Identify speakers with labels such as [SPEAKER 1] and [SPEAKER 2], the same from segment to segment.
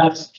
[SPEAKER 1] That's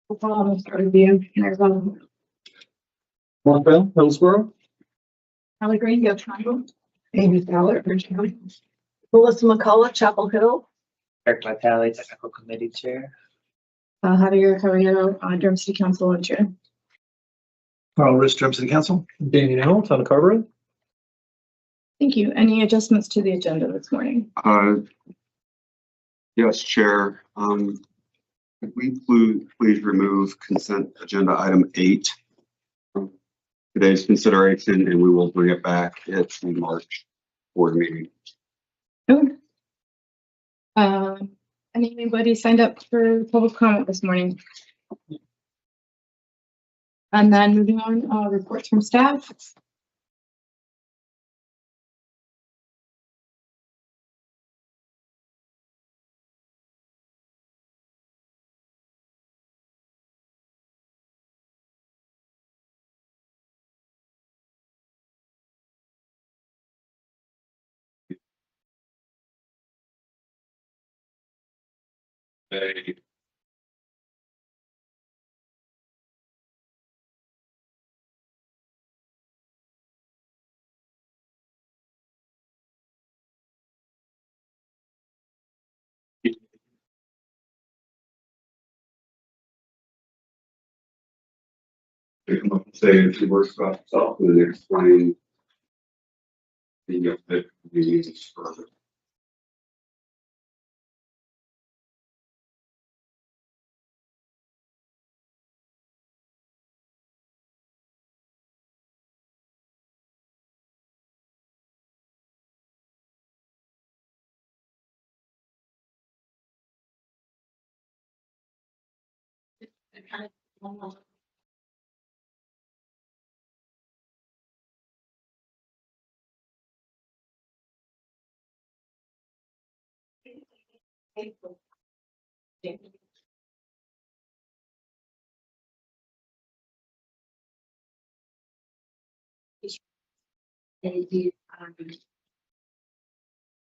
[SPEAKER 1] Review. There's
[SPEAKER 2] Markville, Hillsborough,
[SPEAKER 1] Holly Green, Go Triangle. Amy Fowler, Orange County. Melissa McCullough, Chapel Hill.
[SPEAKER 3] Eric Vitale, Technical Committee Chair.
[SPEAKER 1] Javier Carrillo, Durham City Council and Chair.
[SPEAKER 2] Carl Rich, Durham City Council.
[SPEAKER 4] Danny Nell, Town of Carberry.
[SPEAKER 1] Thank you. Any adjustments to the agenda this morning?
[SPEAKER 5] Yes, Chair. Could we please remove consent agenda item 8 from today's consideration, and we will bring it back at the March board meeting.
[SPEAKER 1] Okay. Anybody signed up for public comment this morning? And then moving on, reports from staff.
[SPEAKER 5] Come up and say a few words about yourself and then explain the needs further.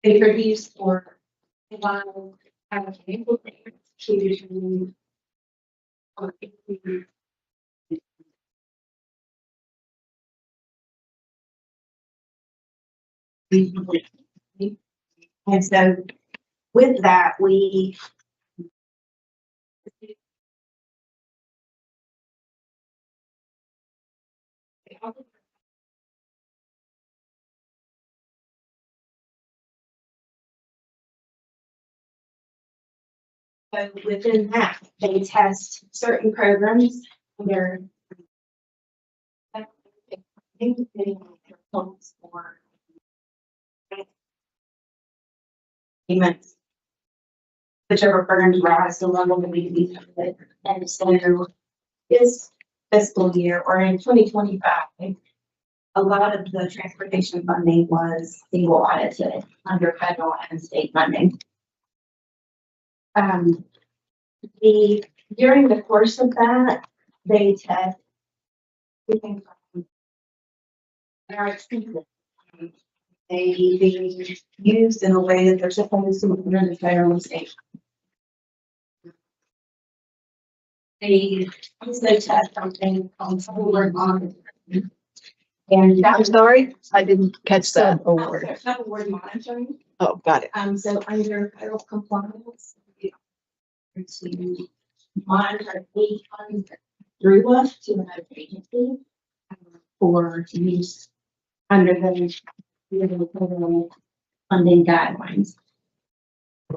[SPEAKER 6] They produce for a while. To and so with that, we so within that, they test certain programs. They're for payments, whichever programs rise to the level that we can be funded. And so this fiscal year or in 2025, a lot of the transportation funding was single audited under federal and state funding. During the course of that, they test everything from their expenses. They be used in a way that they're supposed to under the federal and state. They also test something called forward monitoring. And
[SPEAKER 1] I'm sorry, I didn't catch that.
[SPEAKER 6] Forward monitoring.
[SPEAKER 1] Oh, got it.
[SPEAKER 6] So under federal compliance, to monitor any funds through us to another agency for use under the federal funding guidelines.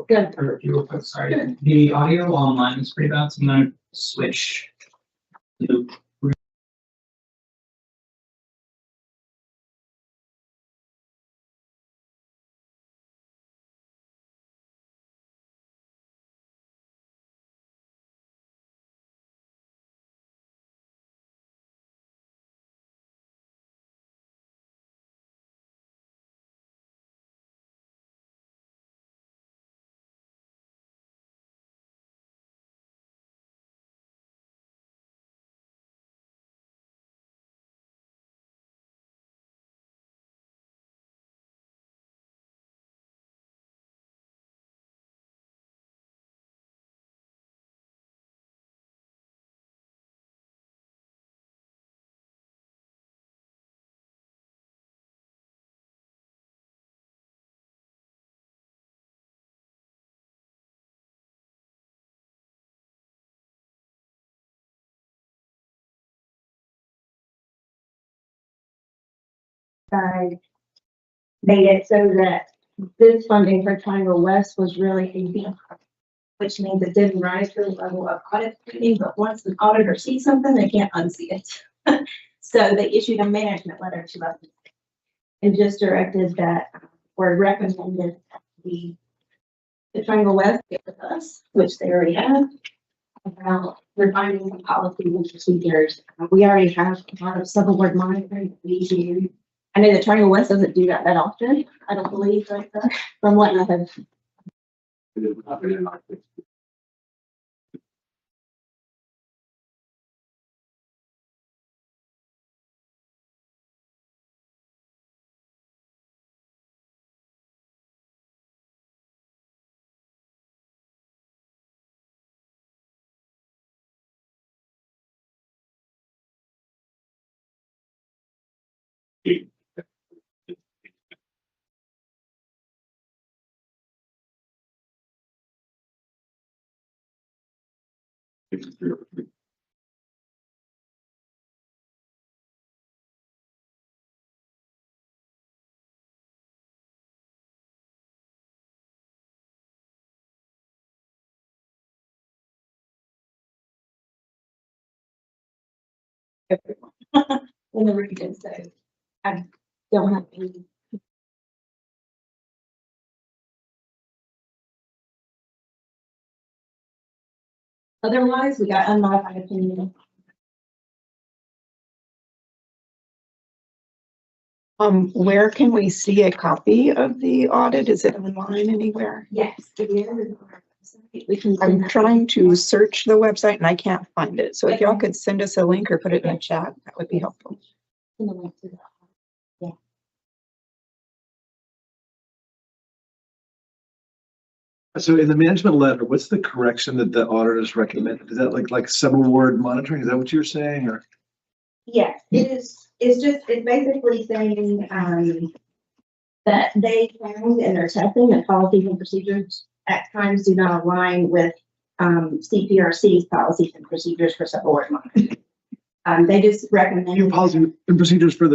[SPEAKER 6] Good.
[SPEAKER 7] Sorry, the audio online is pretty bad, so I'm gonna switch to
[SPEAKER 6] side made it so that this funding for Triangle West was really a B, which means it didn't rise to the level of audit scrutiny, but once an auditor sees something, they can't unsee it. So they issued a management letter to us and just directed that, or recommended the Triangle West get with us, which they already have, about refining some policies and procedures. We already have a lot of civil board monitoring that we do. I know the Triangle West doesn't do that often. I don't believe, right, from what I have. In the region, so I don't have any. Otherwise, we got unmodified opinion.
[SPEAKER 4] Where can we see a copy of the audit? Is it online anywhere?
[SPEAKER 6] Yes, it is. We can.
[SPEAKER 4] I'm trying to search the website and I can't find it. So if y'all could send us a link or put it in the chat, that would be helpful.
[SPEAKER 6] Send a link to that.
[SPEAKER 2] So in the management letter, what's the correction that the auditors recommended? Is that like sub-award monitoring? Is that what you're saying, or?
[SPEAKER 6] Yes, it is. It's basically saying, that they found in their testing that policies and procedures at times do not align with, CPRC's policies and procedures for subaward monitoring. They just recommend.
[SPEAKER 2] Your policy and procedures for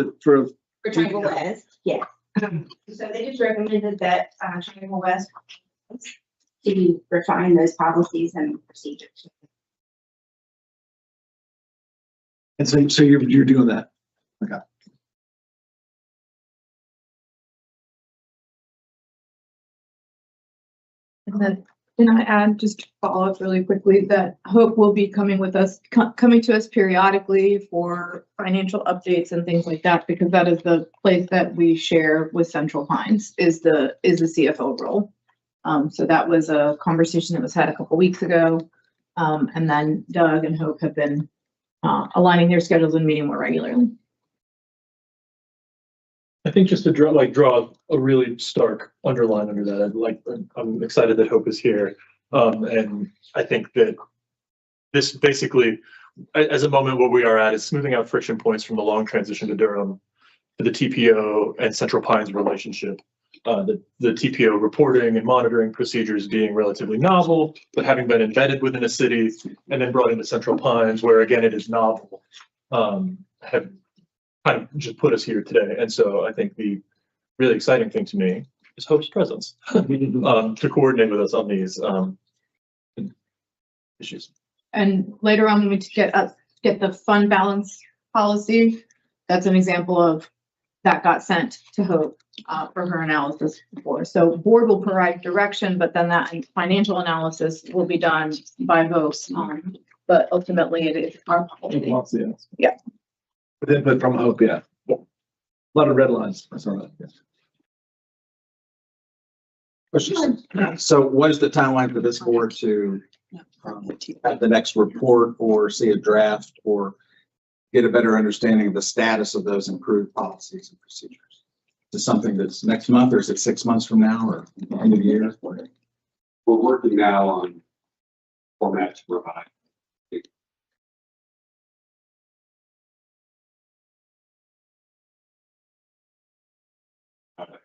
[SPEAKER 6] For Triangle West, yeah. So they just recommended that, Triangle West to refine those policies and procedures.
[SPEAKER 2] and so you're doing that. Okay.
[SPEAKER 8] And then, can I add, just to follow up really quickly, that Hope will be coming with us, coming to us periodically for financial updates and things like that, because that is the place that we share with Central Pines is the CFO role. So that was a conversation that was had a couple weeks ago. And then Doug and Hope have been aligning their schedules and meeting more regularly.
[SPEAKER 9] I think just to draw a really stark underline under that, I'm excited that Hope is here. And I think that this basically, as a moment where we are at, is smoothing out friction points from the long transition to Durham to the TPO and Central Pines relationship. The TPO reporting and monitoring procedures being relatively novel, but having been embedded within a city and then brought into Central Pines, where again, it is novel, have kind of just put us here today. And so I think the really exciting thing to me is Hope's presence to coordinate with us on these issues.
[SPEAKER 8] And later on, when we get the fund balance policy, that's an example of that got sent to Hope for her analysis before. So board will provide direction, but then that financial analysis will be done by Hope. But ultimately, it is our policy. Yeah.
[SPEAKER 2] With input from Hope, yeah. A lot of red lines. I saw that. Yes.
[SPEAKER 10] Questions? So what is the timeline for this board to have the next report or see a draft or get a better understanding of the status of those improved policies and procedures? Is it something that's next month, or is it 6 months from now, or end of the year?
[SPEAKER 5] We're working now on format to provide.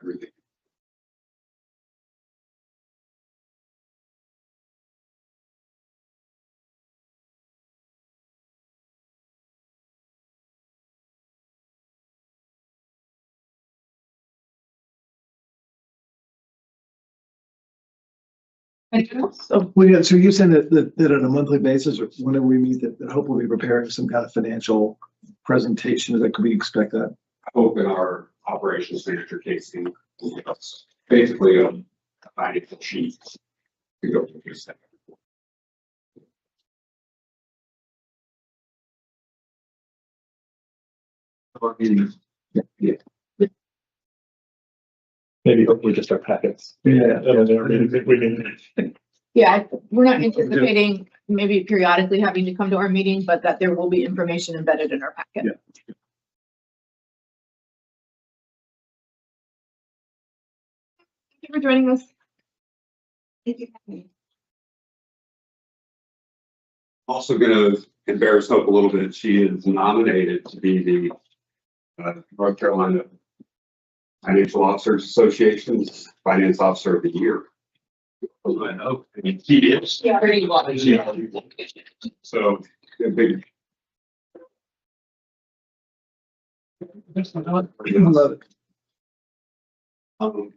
[SPEAKER 5] Everything.
[SPEAKER 8] So
[SPEAKER 2] Well, yeah, so you're saying that on a monthly basis or whenever we meet, that Hope will be preparing some kind of financial presentation, that could we expect that?
[SPEAKER 5] Hope in our operations manager Casey will give us basically a financial sheet to go through this. Yeah.
[SPEAKER 9] Maybe hopefully just our packets.
[SPEAKER 2] Yeah.
[SPEAKER 9] We can.
[SPEAKER 8] yeah, we're not anticipating maybe periodically having to come to our meeting, but that there will be information embedded in our packet.
[SPEAKER 2] Yeah.
[SPEAKER 8] Thank you for joining us.
[SPEAKER 5] Also gonna embarrass Hope a little bit. She is nominated to be the North Carolina Financial Officers Association's Finance Officer of the Year. I know, I mean, he is.
[SPEAKER 6] Yeah, pretty well.
[SPEAKER 5] Yeah. So, a big. All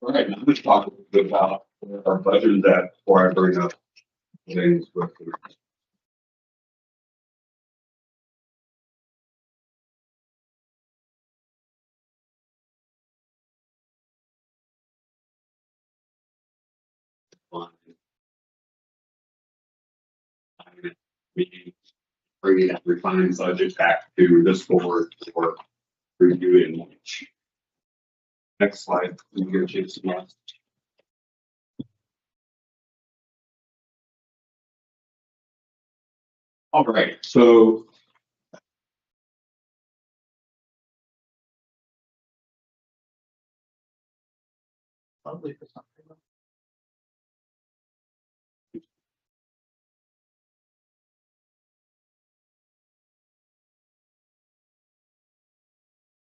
[SPEAKER 5] right, now let's talk a little bit about where our budget is at before I bring up things with the line. We bringing that refined budget back to this board for review in March. Next slide. Can you get a chance to watch? All right, so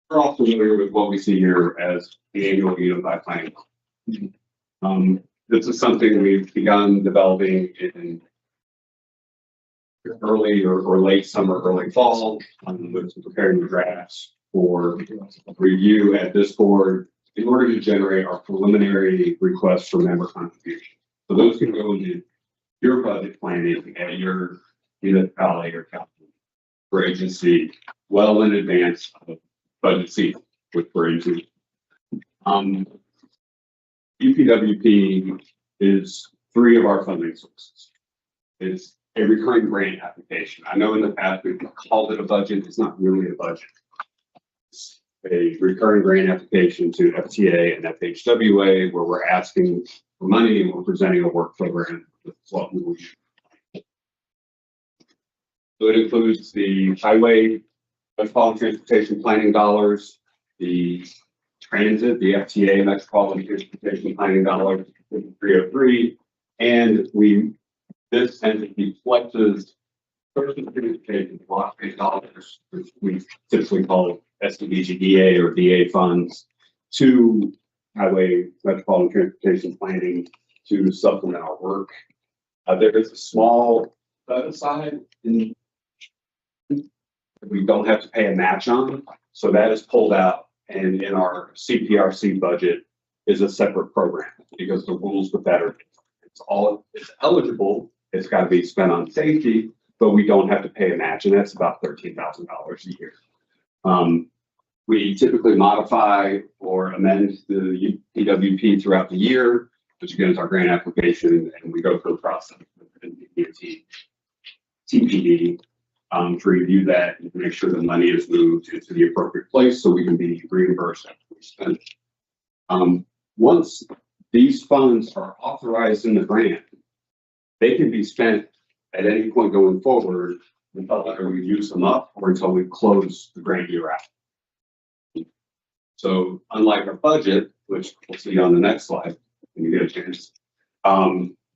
[SPEAKER 5] we're all familiar with what we see here as the annual unified planning. This is something we've begun developing in early or late summer, early fall, with preparing the drafts for review at this board in order to generate our preliminary requests for member contribution. So those can go into your budget planning at your municipality or county or agency well in advance of budget season, which we're into. UPWP is 3 of our funding sources. It's a recurring grant application. I know in the past we've called it a budget. It's not really a budget. It's a recurring grant application to FTA and FHWA where we're asking for money and we're presenting a work program with what we wish. So it includes the highway, metropolitan transportation planning dollars, the transit, the FTA, metropolitan transportation planning dollars, 303, and this entity flexes person transportation block-based dollars, which we typically call SDBGDA or DA funds, to highway metropolitan transportation planning to supplement our work. There is a small set aside in we don't have to pay a match on, so that is pulled out, and in our CPRC budget is a separate program because the rules with that are it's eligible. It's got to be spent on safety, but we don't have to pay a match, and that's about $13,000 a year. We typically modify or amend the UPWP throughout the year, which again is our grant application, and we go through the process with the TPD to review that and make sure the money is moved into the appropriate place so we can be reimbursed after we spend it. Once these funds are authorized in the grant, they can be spent at any point going forward until either we use them up or until we close the grant year out. So unlike our budget, which we'll see on the next slide when you get a chance,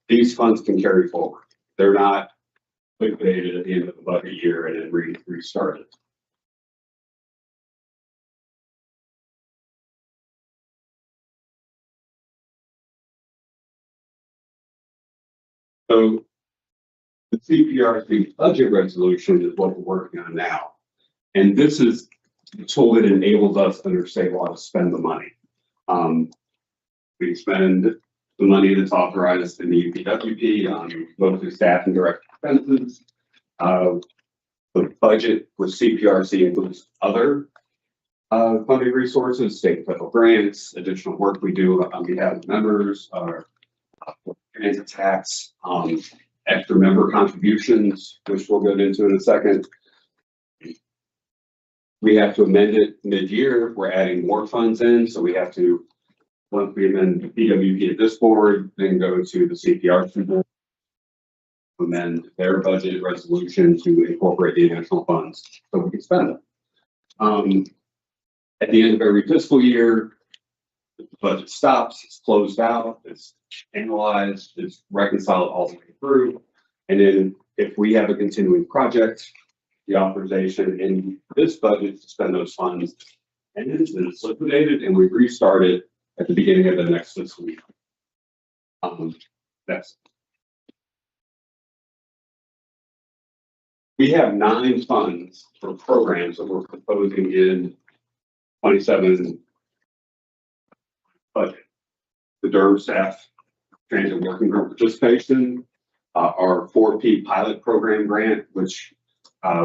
[SPEAKER 5] these funds can carry forward. They're not liquidated at the end of the budget year and then restarted. So the CPRC budget resolution is what we're working on now. And this is the tool that enables us under state law to spend the money. We spend the money that's authorized in the UPWP on mostly staff and direct expenses. The budget with CPRC includes other funding resources, state and federal grants, additional work we do on behalf of members, our transit tax, extra member contributions, which we'll get into in a second. We have to amend it mid-year. We're adding more funds in, so we have to, once we amend the PWP at this board, then go to the CPRC board, amend their budget resolution to incorporate the additional funds so we can spend them. At the end of every fiscal year, the budget stops, it's closed out, it's analyzed, it's reconciled all the way through. And then if we have a continuing project, the authorization in this budget to spend those funds, and it's liquidated, and we restart it at the beginning of the next fiscal year. We have 9 funds for programs that we're proposing in 27 budget. The Durham staff transit working group participation, our 4P pilot program grant, which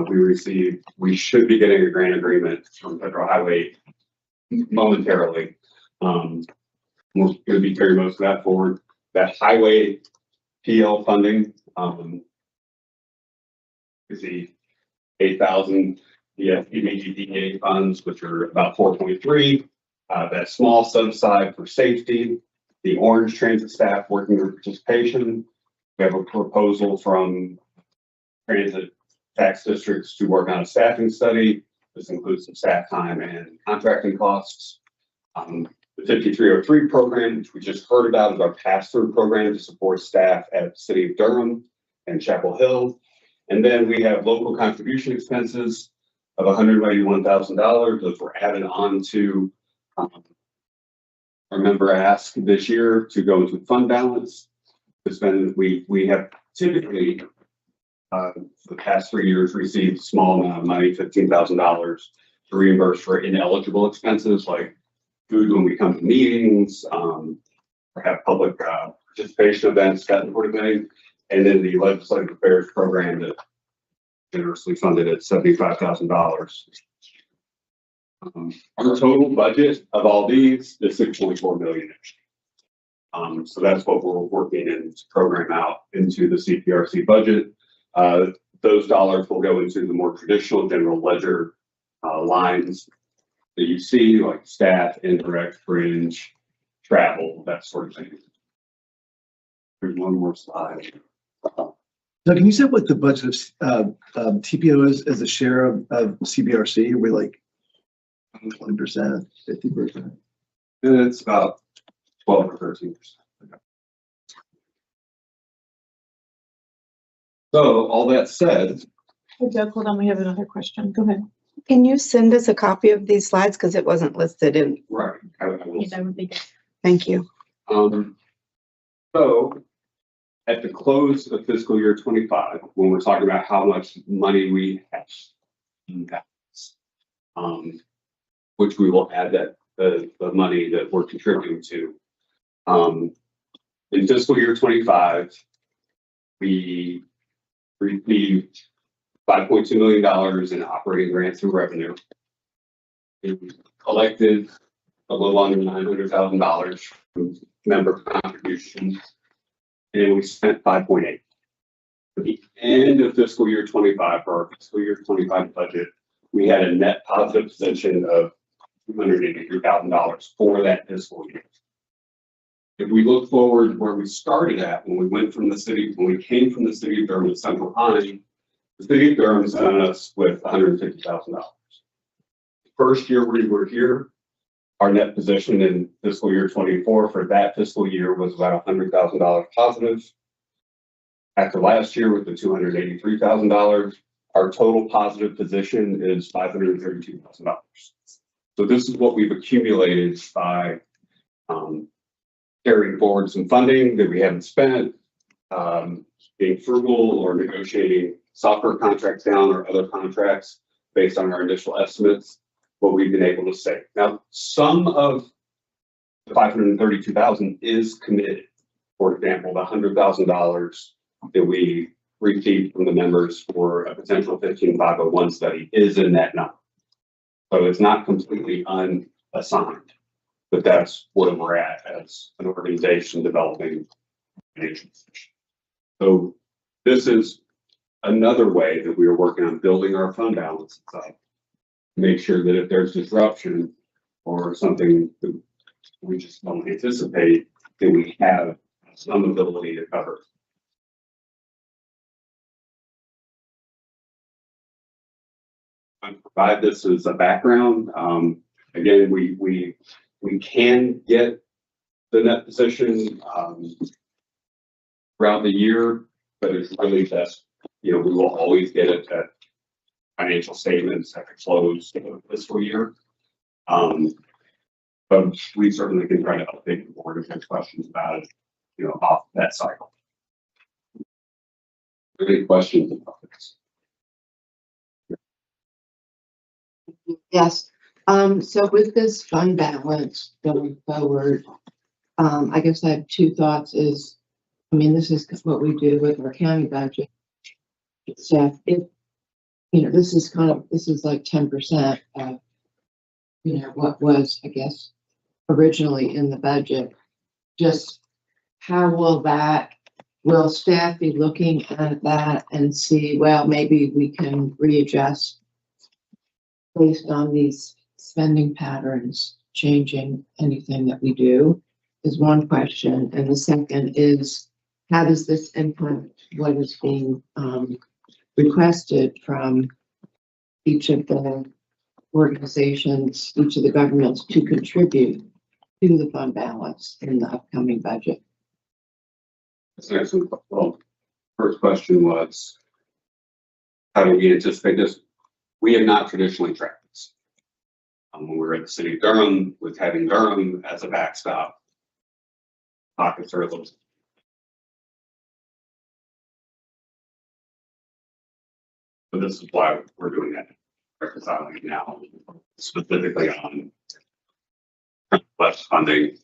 [SPEAKER 5] we received. We should be getting a grant agreement from Federal Highway momentarily. We're going to be carrying most of that forward. That highway PL funding is the 8,000 ESPBGDA funds, which are about 4.3. That small set aside for safety, the orange transit staff working group participation. We have a proposal from transit tax districts to work on a staffing study. This includes some staff time and contracting costs. The 5303 program, which we just heard about, is our pass-through program to support staff at the City of Durham and Chapel Hill. And then we have local contribution expenses of $181,000. Those were added on to our member ask this year to go into fund balance. We have typically for the past 3 years received a small amount of money, $15,000, to reimburse for ineligible expenses like food when we come to meetings, or have public participation events, that sort of thing. And then the legislative affairs program that generously funded at $75,000. Our total budget of all these is $6.4 million. So that's what we're working in to program out into the CPRC budget. Those dollars will go into the more traditional general ledger lines that you see, like staff, indirect, fringe, travel, that sort of thing. There's one more slide.
[SPEAKER 2] So can you say what the budget of TPO is as a share of CBRC? Are we like 20%, 50%?
[SPEAKER 5] It's about 12 or 13%. So all that said,
[SPEAKER 8] Hey, Doug, hold on, we have another question. Go ahead.
[SPEAKER 4] Can you send us a copy of these slides? Because it wasn't listed in.
[SPEAKER 5] right, I will.
[SPEAKER 8] Yeah, that would be good.
[SPEAKER 4] Thank you.
[SPEAKER 5] So at the close of fiscal year 25, when we're talking about how much money we have in balance, which we will add that the money that we're contributing to. In fiscal year 25, we received $5.2 million in operating grants through revenue. We collected a little under $900,000 from member contributions, and we spent 5.8. At the end of fiscal year 25, for our fiscal year 25 budget, we had a net positive position of $283,000 for that fiscal year. If we look forward where we started at when we came from the city of Durham to Central Pine, the city of Durham sent us with $150,000. First year we were here, our net position in fiscal year 24 for that fiscal year was about $100,000 positive. After last year with the $283,000, our total positive position is $532,000. So this is what we've accumulated by carrying forward some funding that we haven't spent, being frugal or negotiating software contracts down or other contracts based on our initial estimates, what we've been able to save. Now, some of the $532,000 is committed. for example, the $100,000 that we received from the members for a potential 15501 study is in that number. So it's not completely unassigned, but that's where we're at as an organization developing financial position. So this is another way that we are working on building our fund balance up. Make sure that if there's disruption or something that we just don't anticipate, that we have some ability to cover. I provide this as a background. Again, we can get the net position throughout the year, but it's really just, we will always get it at financial statements at the close of the fiscal year. But we certainly can try to update the board if there's questions about it, off that cycle. Any questions about this?
[SPEAKER 11] Yes, so with this fund balance going forward, I guess I have two thoughts this is what we do with our county budget. So if, this is like 10% of, what was, I guess, originally in the budget. Just how will staff be looking at that and see, well, maybe we can readjust based on these spending patterns, changing anything that we do, is one question. And the second is, how does this impact what is being requested from each of the organizations, each of the governments to contribute to the fund balance in the upcoming budget?
[SPEAKER 5] Excellent. Well, first question was, how do we anticipate this? We have not traditionally tracked this. When we were at the city of Durham, with having Durham as a backstop, pockets are a little. So this is why we're doing that, reconciling it now, specifically on less funding.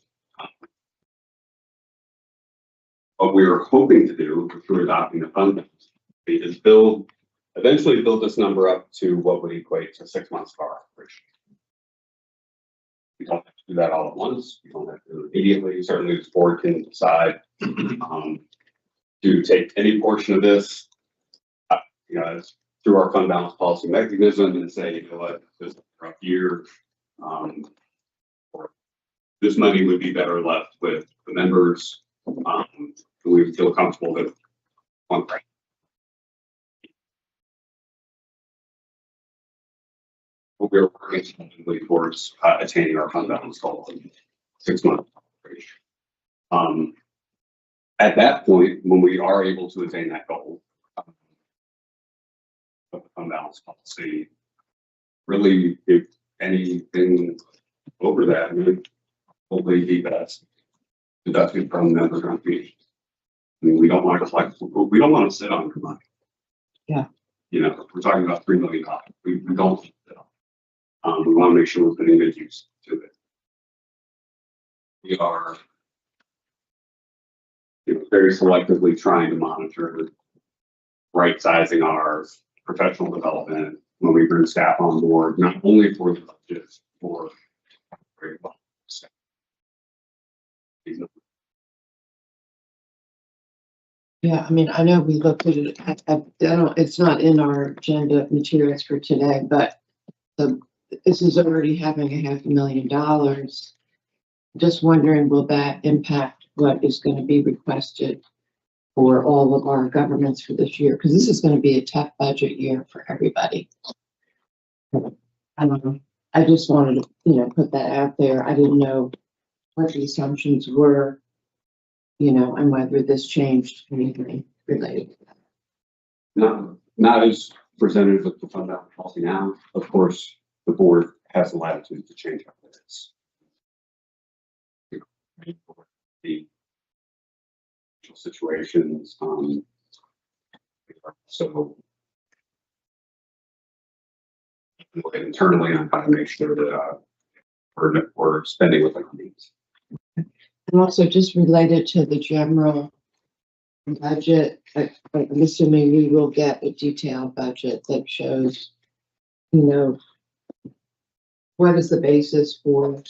[SPEAKER 5] What we were hoping to do through adopting the fund is eventually build this number up to what would equate to 6 months of our operation. We don't have to do that all at once. We don't have to do it immediately. Certainly the board can decide to take any portion of this, through our fund balance policy mechanism and say, what, this is a rough year, or this money would be better left with the members. We feel comfortable with one thing. We're working towards attaining our fund balance goal in 6 months. At that point, when we are able to attain that goal, of the fund balance policy, really, if anything over that, hopefully be best deducted from member contributions. We don't want to collect, we don't want to sit on your money.
[SPEAKER 11] Yeah.
[SPEAKER 5] We're talking about $3 million. We don't sit on. We want to make sure we're putting good use to it. We are very selectively trying to monitor right sizing our professional development when we bring staff on board, not only for the budget, for very well.
[SPEAKER 11] Yeah, I know we looked at it. It's not in our agenda materials for today, but this is already having $500,000. Just wondering, will that impact what is going to be requested for all of our governments for this year? Because this is going to be a tough budget year for everybody. I don't know. I just wanted to, put that out there. I didn't know what the assumptions were, and whether this changed anything related to that.
[SPEAKER 5] Not as presented with the fund balance policy now. Of course, the board has the latitude to change up this. The situations, so internally, I'm trying to make sure that we're spending within our means.
[SPEAKER 11] And also just related to the general budget, I'm assuming we will get a detailed budget that shows, you know, what is the basis for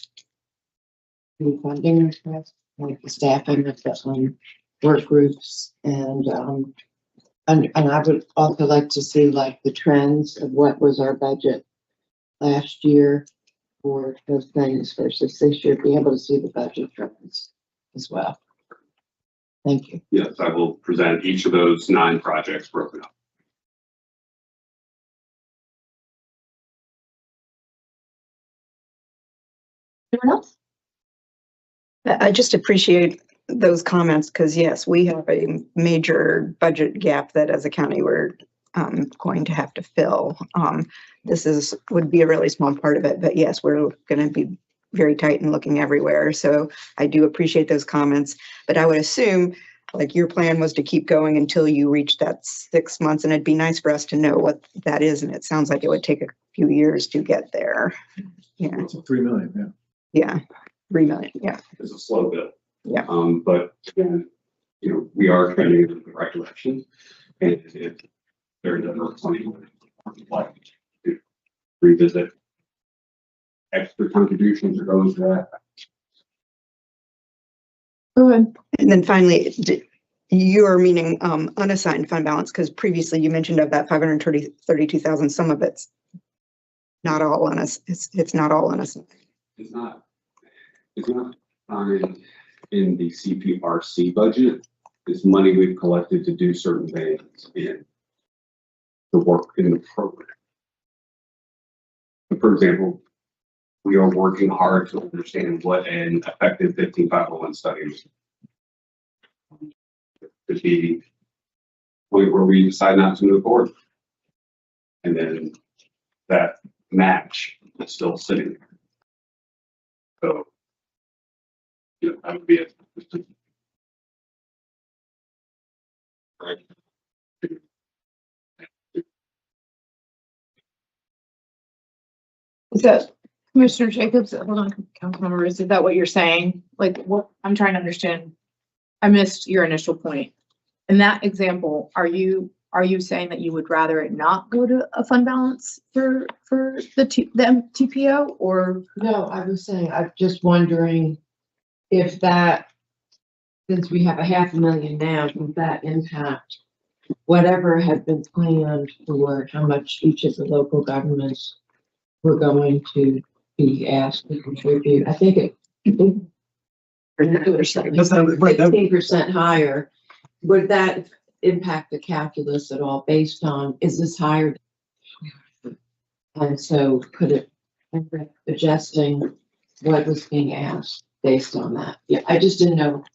[SPEAKER 11] the funding request, like the staffing of the work groups and I would also like to see like the trends of what was our budget last year for those things versus this year, be able to see the budget trends as well. Thank you.
[SPEAKER 5] Yes, I will present each of those 9 projects broken up.
[SPEAKER 6] Anyone else?
[SPEAKER 4] I just appreciate those comments because yes, we have a major budget gap that as a county we're going to have to fill. This would be a really small part of it, but yes, we're going to be very tight and looking everywhere. So I do appreciate those comments, but I would assume like your plan was to keep going until you reach that 6 months, and it'd be nice for us to know what that is. And it sounds like it would take a few years to get there. Yeah.
[SPEAKER 2] It's 3 million,
[SPEAKER 4] Yeah. 3 million. Yeah.
[SPEAKER 5] It's a slow build.
[SPEAKER 4] Yeah.
[SPEAKER 5] But again, you know, we are trending in the right direction. And if there's ever something like to revisit extra contributions or goes to that.
[SPEAKER 8] Go ahead.
[SPEAKER 4] And then finally, you're meaning unassigned fund balance, because previously you mentioned of that 532,000, some of it's not all on us. It's not all on us.
[SPEAKER 5] It's not signed in the CPRC budget. It's money we've collected to do certain things in the work in the program. For example, we are working hard to understand what an effective 15501 study is. Could be a point where we decide not to move forward. And then that match is still sitting there. So, you know, that would be it. Right.
[SPEAKER 8] Is that Commissioner Jacobs? Hold on, Councilmember, is that what you're saying? Like, what, I'm trying to understand. I missed your initial point. In that example, are you saying that you would rather it not go to a fund balance for the TPO, or?
[SPEAKER 11] No, I was saying, I'm just wondering if that, since we have a 500,000 now, would that impact whatever had been planned for how much each of the local governments were going to be asked to contribute? I think it.
[SPEAKER 2] That's not right.
[SPEAKER 11] 15% higher. Would that impact the calculus at all based on, is this higher? And so could it end up adjusting what was being asked based on that? Yeah, I just didn't know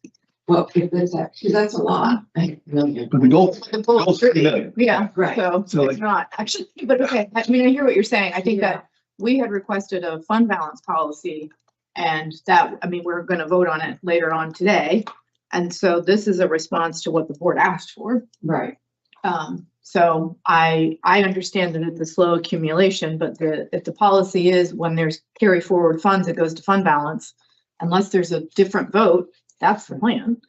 [SPEAKER 11] what, if that's that, because that's a lot. I million.
[SPEAKER 2] But the goal's 3 million.
[SPEAKER 8] Yeah,
[SPEAKER 11] Right.
[SPEAKER 8] so
[SPEAKER 2] So,
[SPEAKER 8] it's
[SPEAKER 2] like-
[SPEAKER 8] not actually, but okay, I mean, I hear what you're saying. I think that we had requested a fund balance policy, and that, I mean, we're gonna vote on it later on today. And so this is a response to what the board asked for.
[SPEAKER 11] Right.
[SPEAKER 8] So I understand that it's a slow accumulation, but if the policy is when there's carry forward funds, it goes to fund balance, unless there's a different vote, that's the plan.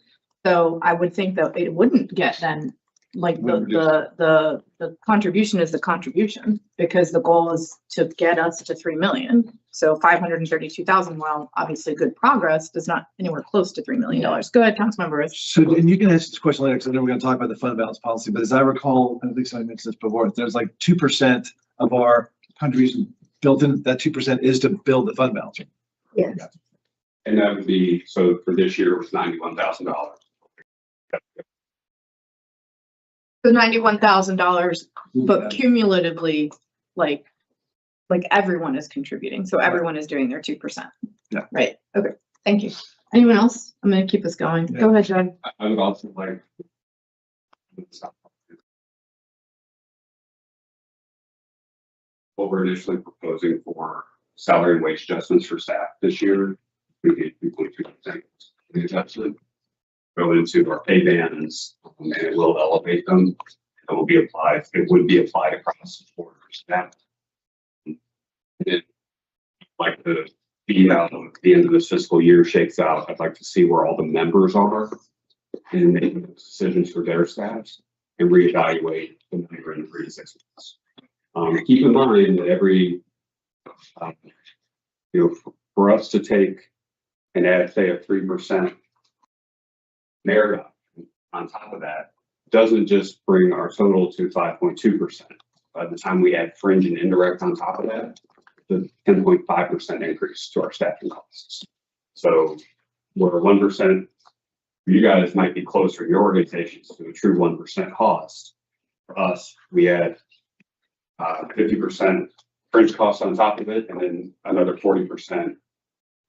[SPEAKER 8] So I would think that it wouldn't get then, like the contribution is the contribution, because the goal is to get us to 3 million. So 532,000, while obviously good progress, does not anywhere close to $3 million. Go ahead, Councilmember.
[SPEAKER 2] So, and you can ask this question later, because I know we're going to talk about the fund balance policy, but as I recall, I think somebody mentioned this before, there's like 2% of our contribution built in, that 2% is to build the fund balance.
[SPEAKER 4] Yes.
[SPEAKER 5] And that would be, so for this year, it was $91,000.
[SPEAKER 8] The $91,000, but cumulatively, like everyone is contributing, so everyone is doing their 2%.
[SPEAKER 2] Yeah.
[SPEAKER 8] Right, okay, thank you. Anyone else? I'm gonna keep us going.
[SPEAKER 2] Yeah.
[SPEAKER 8] Go ahead, John.
[SPEAKER 5] I would also like. What we're initially proposing for salary and wage adjustments for staff this year, we get 2.2% adjustment. Go into our pay bands, and it will elevate them. It will be applied, it would be applied across the board for staff. And like the see how the end of this fiscal year shakes out. I'd like to see where all the members are and make decisions for their staffs and reevaluate the number in 3 to 6 months. Keep in mind that every, for us to take and add, say, a 3% merit on top of that, doesn't just bring our total to 5.2%. By the time we add fringe and indirect on top of that, the 10.5% increase to our staffing costs. So where 1%, you guys might be closer in your organizations to a true 1% cost. For us, we add 50% fringe costs on top of it, and then another 40%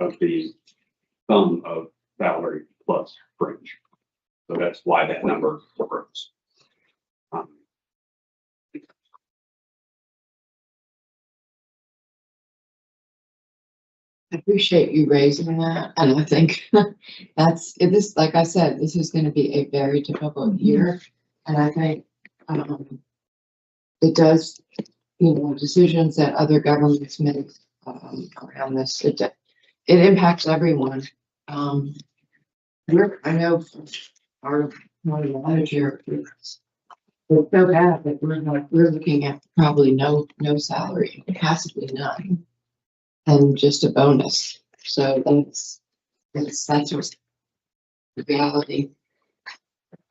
[SPEAKER 5] of the sum of salary plus fringe. So that's why that number grows.
[SPEAKER 11] I appreciate you raising that, and I think that's, this, like I said, this is gonna be a very difficult year, and I think, it does, decisions that other governments make, around this, it impacts everyone. I know our manager, it's so bad that we're looking at probably no salary, possibly none, and just a bonus. So that's just the reality.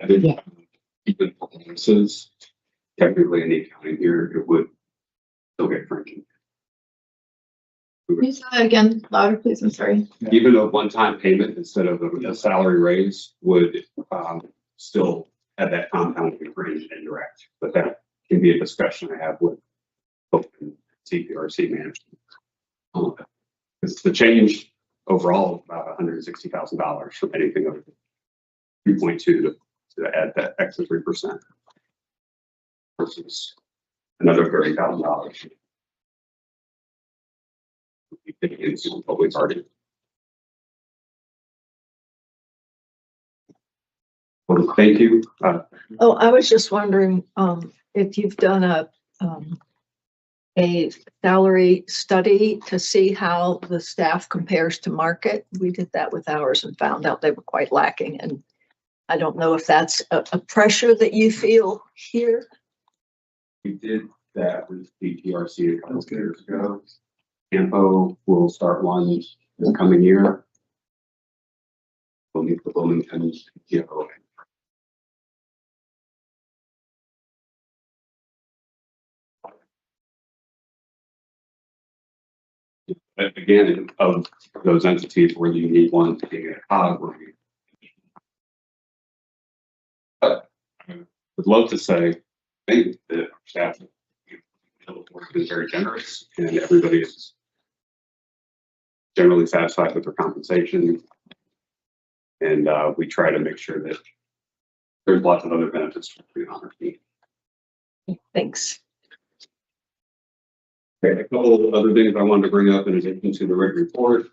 [SPEAKER 5] I think even bonuses, technically in the accounting year, it would still get fringing.
[SPEAKER 8] Can you say that again louder, please? I'm sorry.
[SPEAKER 5] Even a one-time payment instead of a salary raise would still have that compounding fringe and indirect, but that can be a discussion I have with both TPRC management. It's the change overall about $160,000 from anything over 2.2 to add that extra 3% versus another $30,000. It's what we've already. Well, thank you.
[SPEAKER 1] Oh, I was just wondering, if you've done a salary study to see how the staff compares to market. We did that with ours and found out they were quite lacking. And I don't know if that's a pressure that you feel here.
[SPEAKER 5] We did that with TPRC a couple of years ago. TPO will start one this coming year. We'll meet the Wilmington TPO. Again, of those entities where you need one to be a cog, but I would love to say, I think that staff is very generous and everybody is generally satisfied with their compensation. And we try to make sure that there's lots of other benefits for being on our team.
[SPEAKER 1] Thanks.
[SPEAKER 5] Okay, a couple of other things I wanted to bring up in addition to the written report.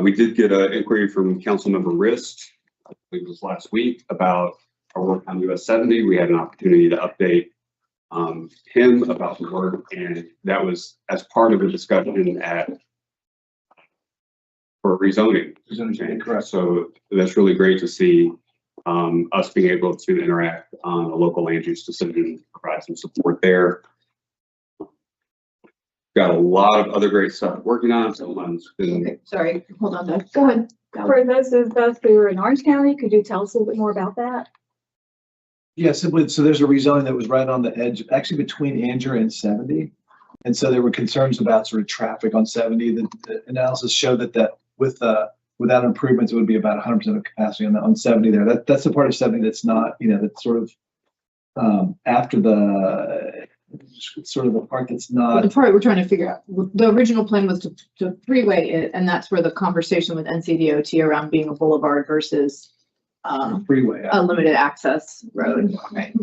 [SPEAKER 5] We did get an inquiry from Councilmember Rist, I believe it was last week, about our work on US 70. We had an opportunity to update him about the work, and that was as part of a discussion for rezoning.
[SPEAKER 2] Correct.
[SPEAKER 5] So that's really great to see us being able to interact on a local land use decision, provide some support there. Got a lot of other great stuff working on. Someone's been.
[SPEAKER 8] Okay, sorry, hold on, Doug. Go ahead.
[SPEAKER 12] For those of us who are in Orange County, could you tell us a little bit more about that?
[SPEAKER 2] Yes, so there's a rezoning that was right on the edge, actually between Anger and 70. And so there were concerns about sort of traffic on 70. The analysis showed that without improvements, it would be about 100% of capacity on 70 there. That's the part of 70 that's not, that's sort of after the sort of the part that's not.
[SPEAKER 8] The part we're trying to figure out, the original plan was to freeway it, and that's where the conversation with NCDOT around being a boulevard versus
[SPEAKER 2] freeway,
[SPEAKER 8] a limited access road. Right.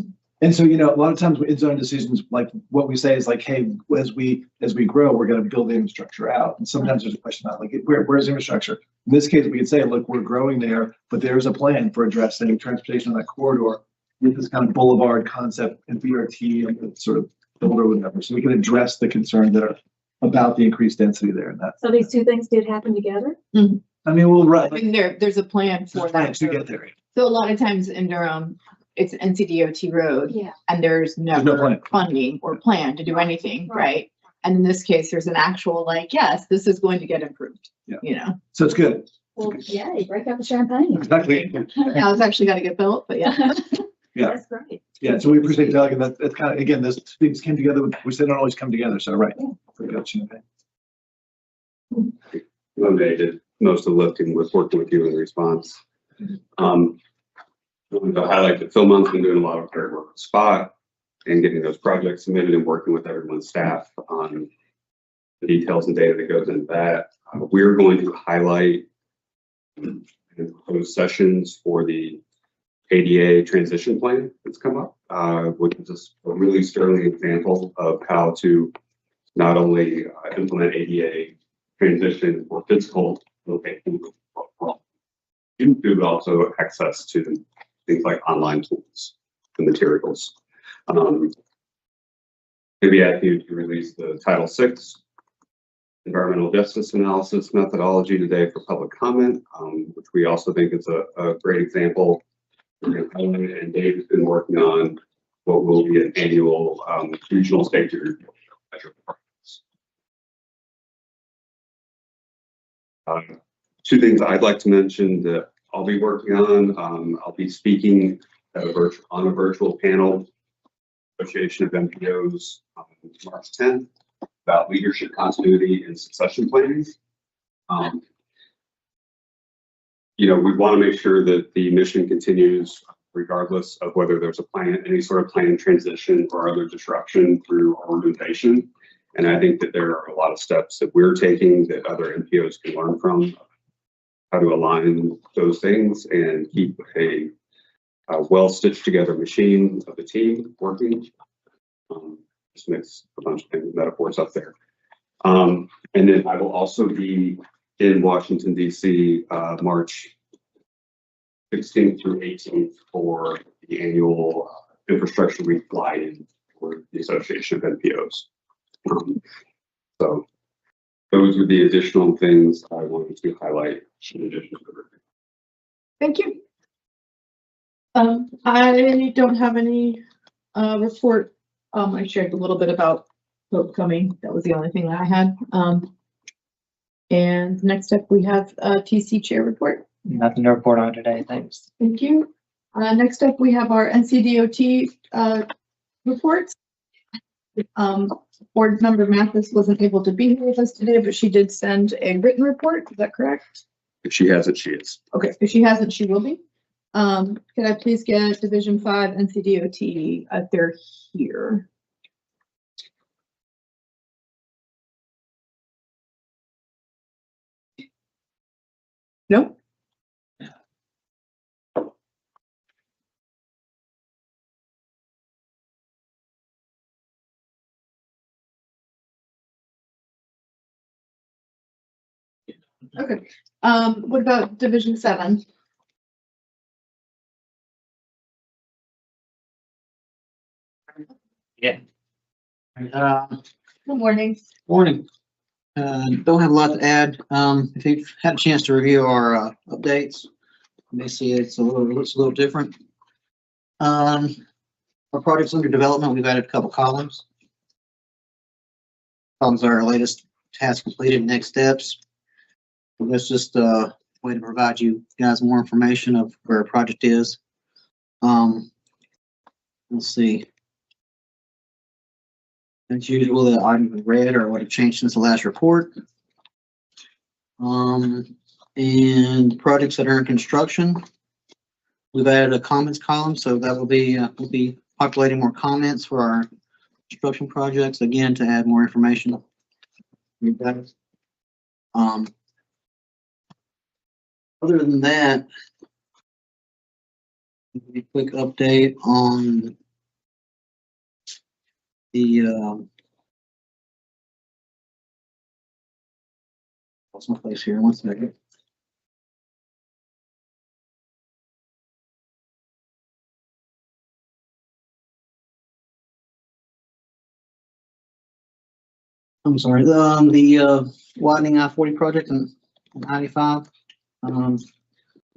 [SPEAKER 2] And so, a lot of times in zone decisions, like what we say is like, hey, as we grow, we're going to build the infrastructure out. And sometimes there's a question about like, where's infrastructure? In this case, we could say, look, we're growing there, but there's a plan for addressing transportation on that corridor with this kind of boulevard concept and BRT and sort of builder or whatever. So we can address the concerns that are about the increased density there. And that's,
[SPEAKER 12] So these two things did happen together?
[SPEAKER 2] I mean, we'll
[SPEAKER 8] I
[SPEAKER 2] run,
[SPEAKER 8] think there's a plan for that.
[SPEAKER 2] to get there.
[SPEAKER 8] So a lot of times in Durham, it's NCDOT road
[SPEAKER 12] Yeah.
[SPEAKER 8] and there's
[SPEAKER 2] no
[SPEAKER 8] never
[SPEAKER 2] plan.
[SPEAKER 8] funding or plan to do anything, right? And in this case, there's an actual like, yes, this is going to get improved,
[SPEAKER 2] Yeah.
[SPEAKER 8] you know?
[SPEAKER 2] So it's good.
[SPEAKER 12] Well, yay, break out the champagne.
[SPEAKER 2] Exactly.
[SPEAKER 8] Now it's actually got to get built, but yeah.
[SPEAKER 2] Yeah.
[SPEAKER 12] That's great.
[SPEAKER 2] Yeah, so we appreciate Doug, and that's kind of, again, those things came together, which they don't always come together, so right. Pretty good, Champagne.
[SPEAKER 5] Monday did most of the lifting with working with you in response. I wanted to highlight that Phil Munn's been doing a lot of great work with Spot and getting those projects submitted and working with everyone's staff on the details and data that goes into that. We're going to highlight those sessions for the ADA transition plan that's come up, which is just a really sterling example of how to not only implement ADA transition for physical locations, but also access to things like online tools and materials. Maybe ask you to release the Title VI environmental justice analysis methodology today for public comment, which we also think is a great example. And Dave has been working on what will be an annual regional safety review measure progress. Two things I'd like to mention that I'll be working on. I'll be speaking at on a virtual panel, Association of MPOs, on March 10th, about leadership continuity and succession planning. You know, we want to make sure that the mission continues regardless of whether there's a plan, any sort of plan transition or other disruption through our organization. And I think that there are a lot of steps that we're taking that other NPOs can learn from, how to align those things and keep a well stitched together machine of the team working. Just mix a bunch of things, metaphors up there. And then I will also be in Washington, D.C., March 16th through 18th for the annual infrastructure week fly-in for the Association of NPOs. So those are the additional things I wanted to highlight in addition to the review.
[SPEAKER 8] Thank you. I don't have any report. I shared a little bit about Hope coming. That was the only thing that I had. And next up, we have a TC chair report.
[SPEAKER 3] Nothing to report on today, thanks.
[SPEAKER 8] Thank you. Next up, we have our NCDOT reports. Board member Mathis wasn't able to be here with us today, but she did send a written report. Is that correct?
[SPEAKER 5] If she hasn't, she is.
[SPEAKER 8] Okay, if she hasn't, she will be. Could I please get Division 5 NCDOT if they're here? No? Okay, what about Division 7?
[SPEAKER 13] Good
[SPEAKER 8] morning.
[SPEAKER 13] morning. Don't have a lot to add. If you've had a chance to review our updates, you may see looks a little different. Our projects under development, we've added a couple columns. Columns are our latest task completed, next steps. That's just a way to provide you guys more information of where a project is. Let's see. As usual, the items in red are what have changed since the last report. And projects that are in construction, we've added a comments column, so that will be we'll be populating more comments for our construction projects, again, to add more information. Other than that, a quick update on the lost my place here. 1 second. I'm sorry, widening I-40 project in 95.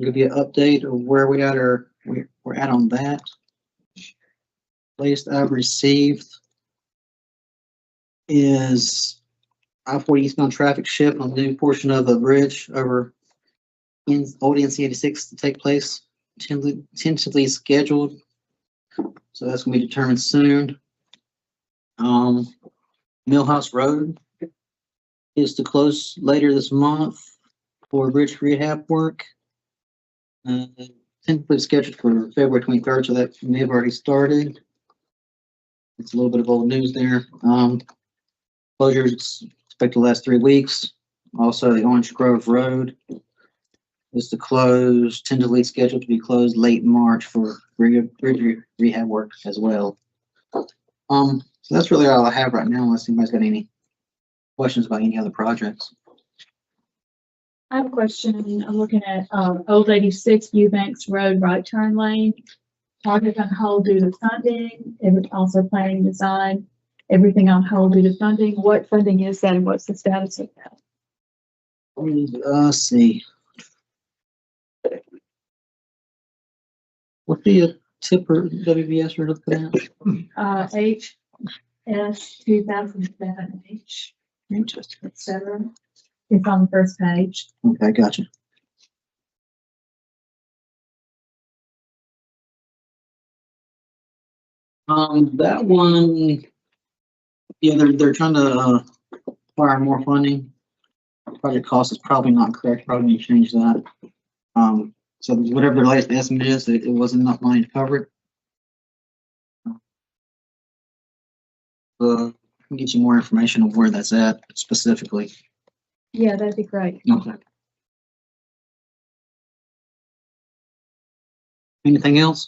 [SPEAKER 13] Give you an update of where we at or we're at on that. Latest I've received is I-40 eastbound traffic shift on the new portion of the bridge over in old NC 86 to take place, tentatively scheduled. So that's gonna be determined soon. Millhouse Road is to close later this month for bridge rehab work. Tentatively scheduled for February 23rd, so that may have already started. It's a little bit of old news there. Closure is expected to last 3 weeks. Also, the Orange Grove Road is to close, tentatively scheduled to be closed late March for bridge rehab work as well. So that's really all I have right now, unless anybody's got any questions about any other projects.
[SPEAKER 12] I have a question. I'm looking at, Old 86 Eubanks Road right turn lane. Project on hold due to funding, and also planning design, everything on hold due to funding. What funding is that and what's the status of that?
[SPEAKER 13] Let's see. What the tipper WBS we're looking at?
[SPEAKER 12] HS 2007H,
[SPEAKER 13] Manchester.
[SPEAKER 12] etc. It's on the first page.
[SPEAKER 13] Okay, gotcha. That one, yeah, they're trying to acquire more funding. Project cost is probably not correct, probably need to change that. So whatever their latest estimate is, it wasn't enough money to cover it. I can get you more information on where that's at specifically.
[SPEAKER 12] Yeah, that'd be great.
[SPEAKER 13] Okay. Anything else?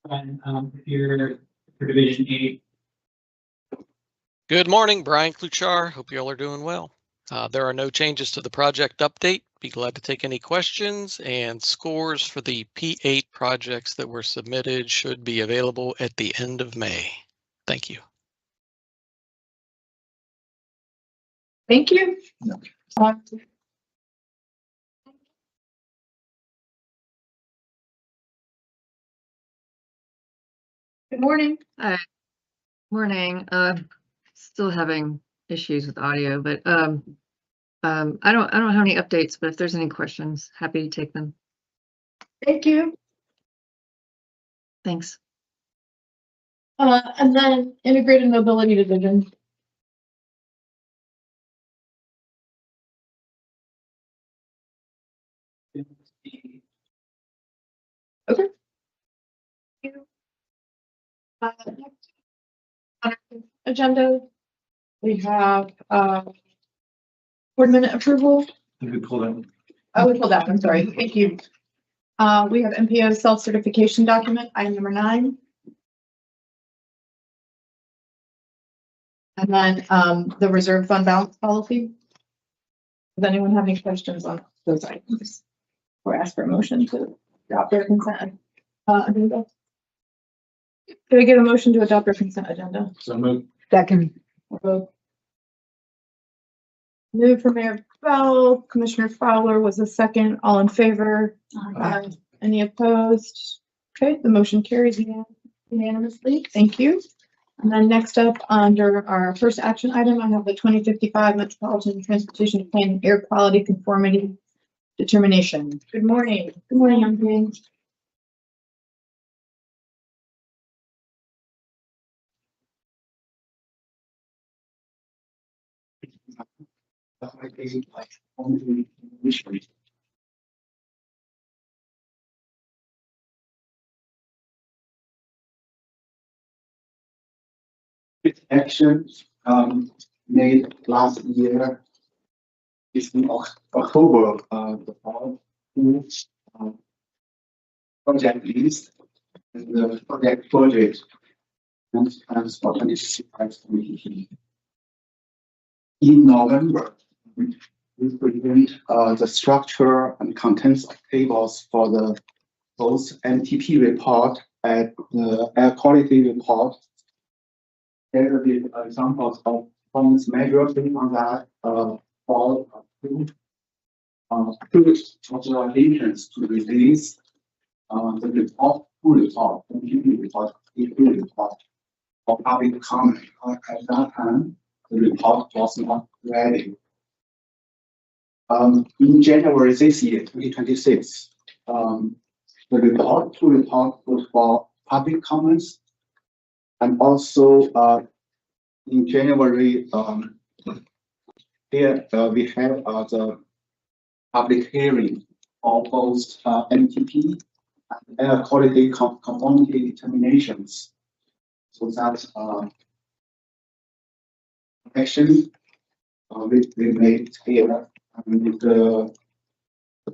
[SPEAKER 7] And, your Division 8.
[SPEAKER 14] Good morning, Brian Kluchar. Hope you all are doing well. There are no changes to the project update. Be glad to take any questions, and scores for the P8 projects that were submitted should be available at the end of May. Thank you.
[SPEAKER 8] Thank you. Good morning.
[SPEAKER 15] Hi, morning. Still having issues with audio, but I don't have any updates, but if there's any questions, happy to take them.
[SPEAKER 8] Thank you.
[SPEAKER 15] Thanks.
[SPEAKER 8] And then integrated mobility division. Okay. Next on our agenda, we have board minute approval.
[SPEAKER 2] If we pull that.
[SPEAKER 8] Oh, we pulled that. I'm sorry. Thank you. We have MPO self-certification document, item number 9. And then the reserve fund balance policy. Does anyone have any questions on those items? Or ask for a motion to adopt their consent agenda? Can I get a motion to adopt our consent agenda?
[SPEAKER 10] So move.
[SPEAKER 4] Second.
[SPEAKER 8] Move from Mayor Bell, Commissioner Fowler was the second. All in favor? Any opposed? Okay, the motion carries unanimously. Thank you. And then next up, under our first action item, I have the 2055 Metropolitan Transportation Plan Air Quality Conformity Determination. Good morning. Good morning, MJ.
[SPEAKER 16] Actions made last year is in October the fall project list and the project budget and plans for 2026. In November, we present the structure and contents of tables for the both MTP report and the air quality report. There will be examples of performance measures on that for authorizations to release the report, full report, MTP report, EP report for public comment. At that time, the report was not ready. In January this year, 2026, the report, full report was for public comments. And also in January, here we have the public hearing for both MTP and air quality conformity determinations. So that's action we made here. And the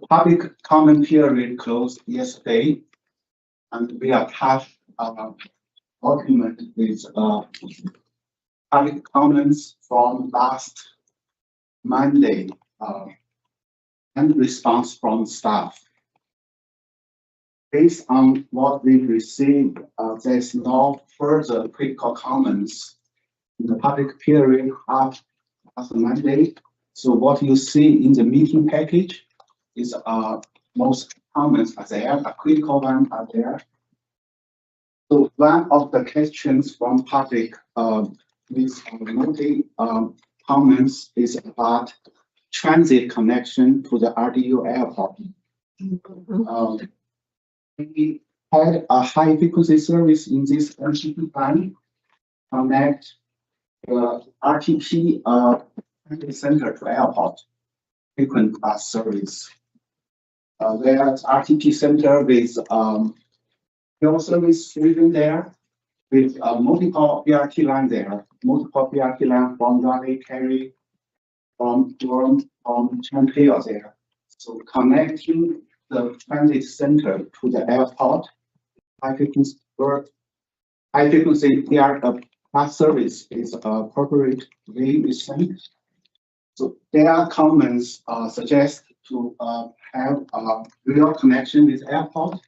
[SPEAKER 16] public comment period closed yesterday, and we attached document with public comments from last Monday and response from staff. Based on what we received, there's no further critical comments in the public period after Monday. So what you see in the meeting package is most comments are there, a critical one are there. So one of the questions from public with noted comments is about transit connection to the RDU airport. We had a high frequency service in this RTP plan connect the RTP transit center to airport frequent bus service. There's RTP center with rail service region there, with multiple BRT line there, multiple BRT line from Raleigh, Cary, from Durham, from Champlain there. So connecting the transit center to the airport, high frequency bus service is appropriately recent. So their comments suggest to have a real connection with airport.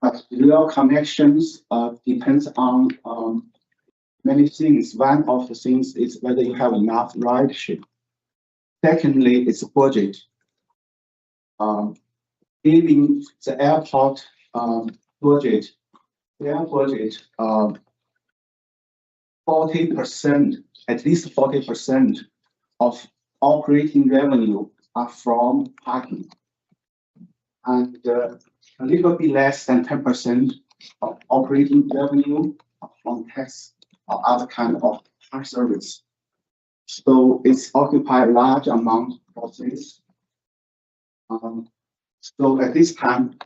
[SPEAKER 16] But real connections depends on many things. One of the things is whether you have enough ridership. Secondly, it's budget. Giving the airport budget, their budget 40%, at least 40% of operating revenue are from parking. And a little bit less than 10% of operating revenue from tax or other kind of park service. So it's occupied a large amount of this. So at this time,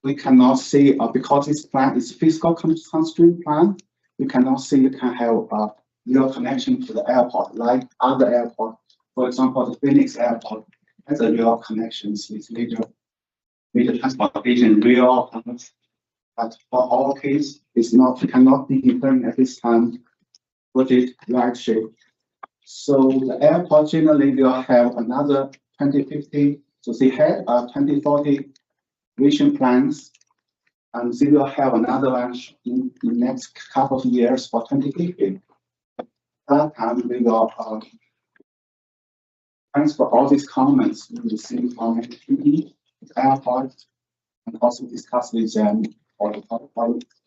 [SPEAKER 16] we cannot say because this plan is fiscal constraint plan, we cannot say you can have a real connection to the airport like other airports. For example, the Phoenix Airport has a real connections with major transportation real, but for our case, it's not cannot be determined at this time budget ridership. So the airport generally will have another 2050. So they had a 2040 vision plans, and they will have another one in the next couple of years for 2050. At that time, we will transfer all these comments we received from MTP, airport, and also discuss with them for the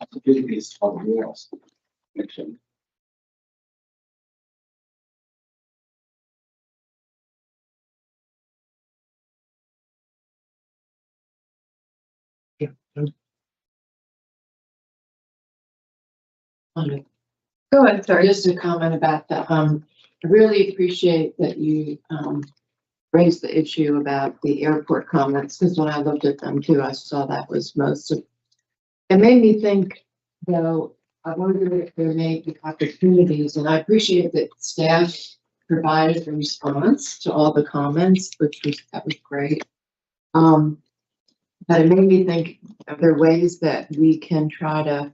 [SPEAKER 16] possibilities for the rails connection.
[SPEAKER 11] Go ahead, sorry. Just a comment about the, I really appreciate that you, raised the issue about the airport comments, because when I looked at them too, I saw that was most of, it made me think, though, I wonder if there may be opportunities, and I appreciate that staff provided a response to all the comments, that was great. But it made me think, are there ways that we can try to,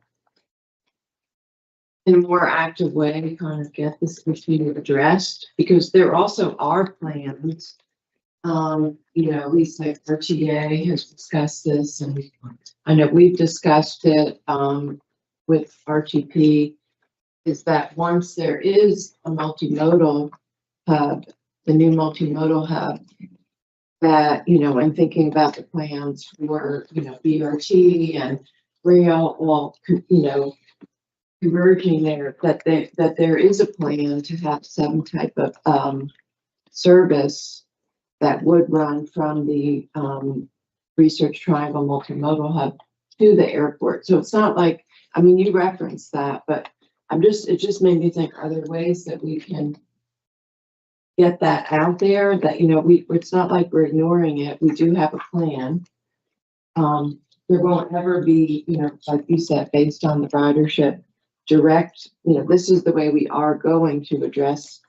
[SPEAKER 11] in a more active way, kind of get this issue addressed? Because there also are plans. You know, at least like RTA has discussed this, and I know we've discussed it, with RTP, is that once there is a multimodal hub, the new multimodal hub, that, you know, and thinking about the plans for, you know, BRT and rail, all, you know, converging there, that there is a plan to have some type of, service that would run from the, Research Triangle Multimodal Hub to the airport. So it's not like, I mean, you referenced that, but it just made me think, are there ways that we can get that out there, that, you know, it's not like we're ignoring it. We do have a plan. There won't ever be, you know, like you said, based on the ridership, direct, you know, this is the way we are going to address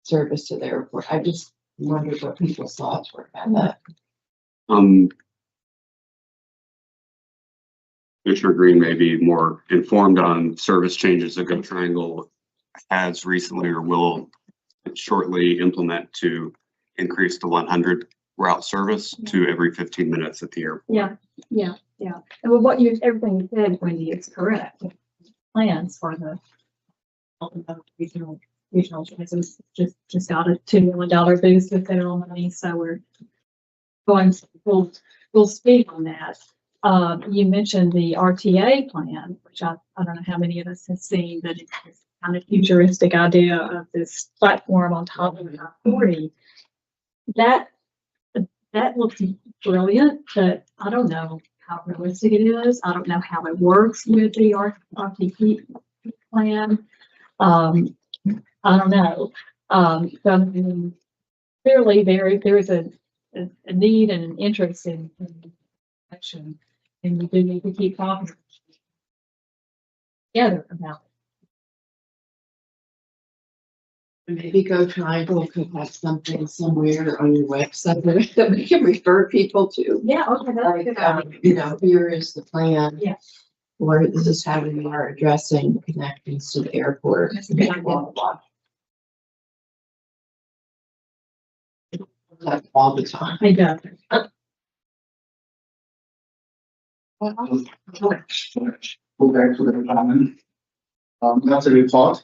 [SPEAKER 11] service to the airport. I just wondered what people's thoughts were about that.
[SPEAKER 5] Commissioner Green may be more informed on service changes that Go Triangle has recently or will shortly implement to increase the 100 route service to every 15 minutes at the airport.
[SPEAKER 12] Yeah. And with everything you said, Wendy, it's correct. Plans for the regional transit just got a $2 million boost with federal money, so we're going we'll speak on that. You mentioned the RTA plan, which I don't know how many of us have seen, but it's this kind of futuristic idea of this platform on top of I-40. That looks brilliant, but I don't know how realistic it is. I don't know how it works with the RTP plan. I don't know. So I mean, clearly there is a need and an interest in action, and we do need to keep talking together about it.
[SPEAKER 11] Maybe Go Triangle could have something somewhere on your website that we can refer people to.
[SPEAKER 12] Yeah, okay, that's a good idea.
[SPEAKER 11] You know, here is the plan.
[SPEAKER 12] Yeah.
[SPEAKER 11] Or this is how we are addressing connections to the airport.
[SPEAKER 12] That's a good idea.
[SPEAKER 11] Like all the time.
[SPEAKER 12] I know.
[SPEAKER 16] Go back to the plan. That's a report.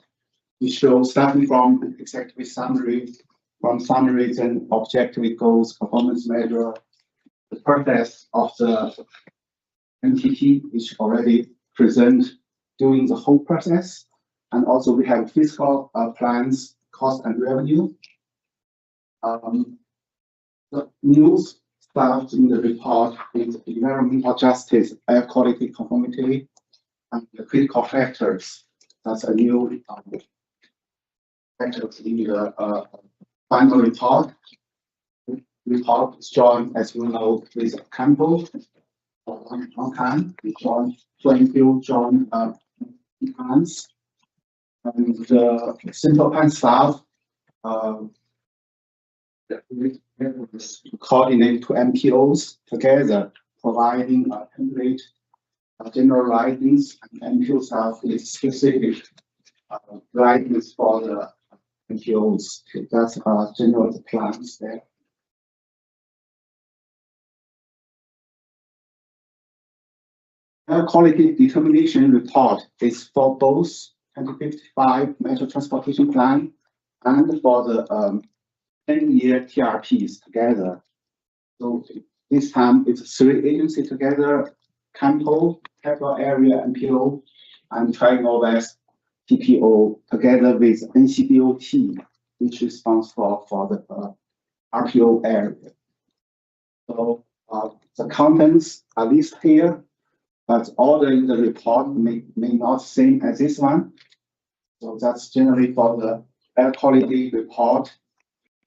[SPEAKER 16] We show starting from executive summary, then objective goals, performance measure, the process of the NTT, which already present during the whole process. And also we have fiscal plans, cost and revenue. The news stuff in the report is environmental justice, air quality conformity, and the critical factors. That's a new factors in the final report. Report is joined, as you know, with Campbell. On time, we joined John Hans, and the simple plan staff. Coordinate to MPOs together, providing a template, general guidance, and MPO staff with specific guidance for the MPOs. That's general plans there. Air quality determination report is for both 2055 Metro Transportation Plan and for the 10-year TRPs together. So this time it's 3 agencies together: Campbell, Capital Area MPO, and Triangle West TPO, together with NCDOT, which is responsible for the RPO area. So the contents are listed here, but order in the report may not same as this one. So that's generally for the air quality report.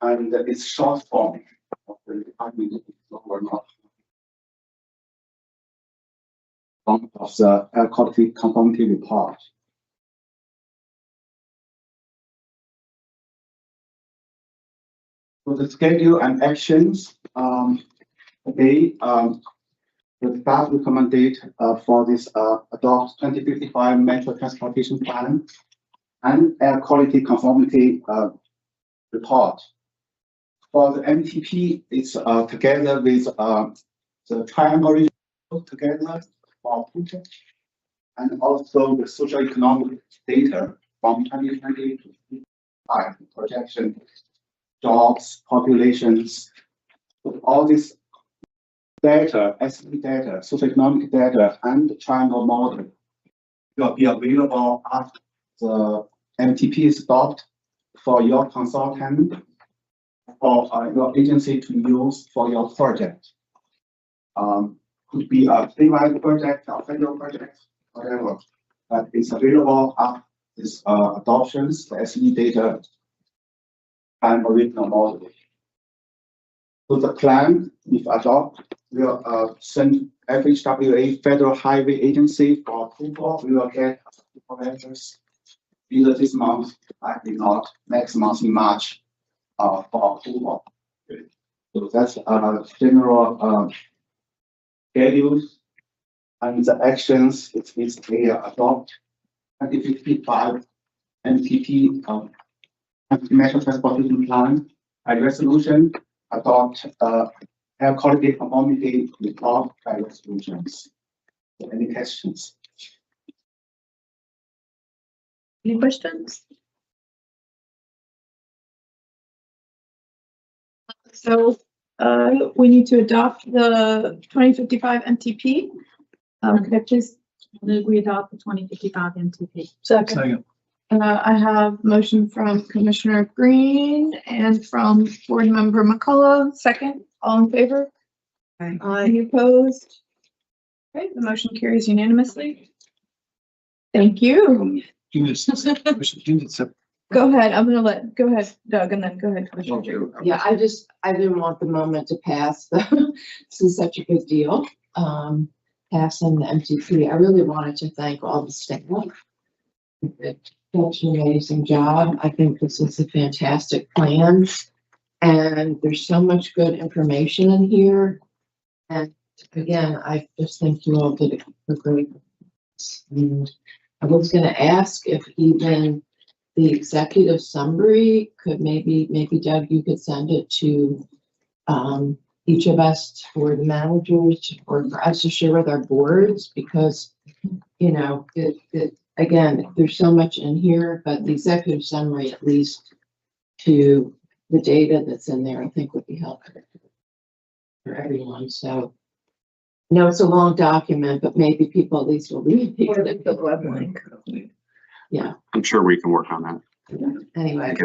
[SPEAKER 16] And it's short form of the department or not of the air quality conformity report. For the schedule and actions, today the staff recommended for this adopt 2055 Metro Transportation Plan and air quality conformity report. For the MTP, it's together with the triangle region together for approval, and also the social economic data from 2020 to 2025 projection, jobs, populations, all this data, SE data, socioeconomic data, and triangle model will be available after the MTP is stopped for your consultant or your agency to use for your project. Could be a private project or federal project, whatever, but it's available after this adoptions, the SE data, and original model. So the plan, if adopted, will send FHWA Federal Highway Agency for approval. We will get letters either this month, likely not, next month in March for approval. So that's general schedules and the actions. It's basically adopt 2055 MTP Metro Transportation Plan by resolution, adopt air quality conformity report by resolutions. So any questions?
[SPEAKER 8] Any questions? So, we need to adopt the 2055 MTP. Could I please,
[SPEAKER 12] We adopt the 2055 MTP.
[SPEAKER 8] second? I have motion from Commissioner Green and from Board Member McCullough. Second, all in favor? Any opposed? Okay, the motion carries unanimously. Thank you. Go ahead. I'm gonna go ahead, Doug, and then go ahead, Commissioner Jay.
[SPEAKER 11] Yeah, I didn't want the moment to pass. This is such a big deal. Passing the MTP. I really wanted to thank all the staff. They did such an amazing job. I think this is a fantastic plan. And there's so much good information in here. And again, I just think you all did a great job. And I was gonna ask if even the executive summary could maybe Doug, you could send it to each of us, for the managers, or for us to share with our boards, because you know, again, there's so much in here, but the executive summary, at least to the data that's in there, I think would be helpful for everyone. So no, it's a long document, but maybe people at least will read
[SPEAKER 8] the web link.
[SPEAKER 11] Yeah.
[SPEAKER 5] I'm sure we can work on that.
[SPEAKER 11] Anyway,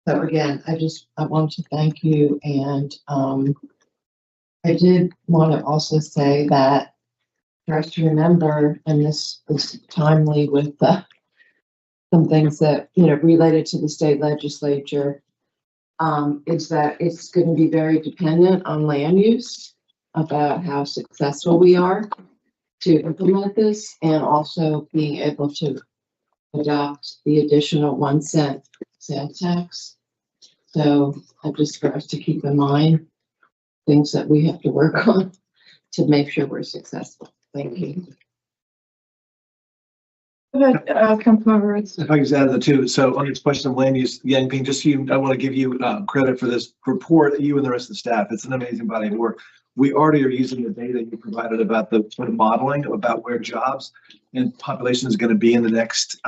[SPEAKER 11] so again, I want to thank you, and I did want to also say that for us to remember, and this is timely with some things that, you know, related to the state legislature, is that it's going to be very dependent on land use about how successful we are to implement this, and also being able to adopt the additional 1 cent sales tax. So just for us to keep in mind things that we have to work on to make sure we're successful. Thank you.
[SPEAKER 8] Go ahead, Councilmember Ritz.
[SPEAKER 2] If I can just add the two, so on this question of land use, Yangping, just so you, I want to give you credit for this report, you and the rest of the staff. It's an amazing body of work. We already are using the data you provided about the sort of modeling about where jobs and population is going to be in the next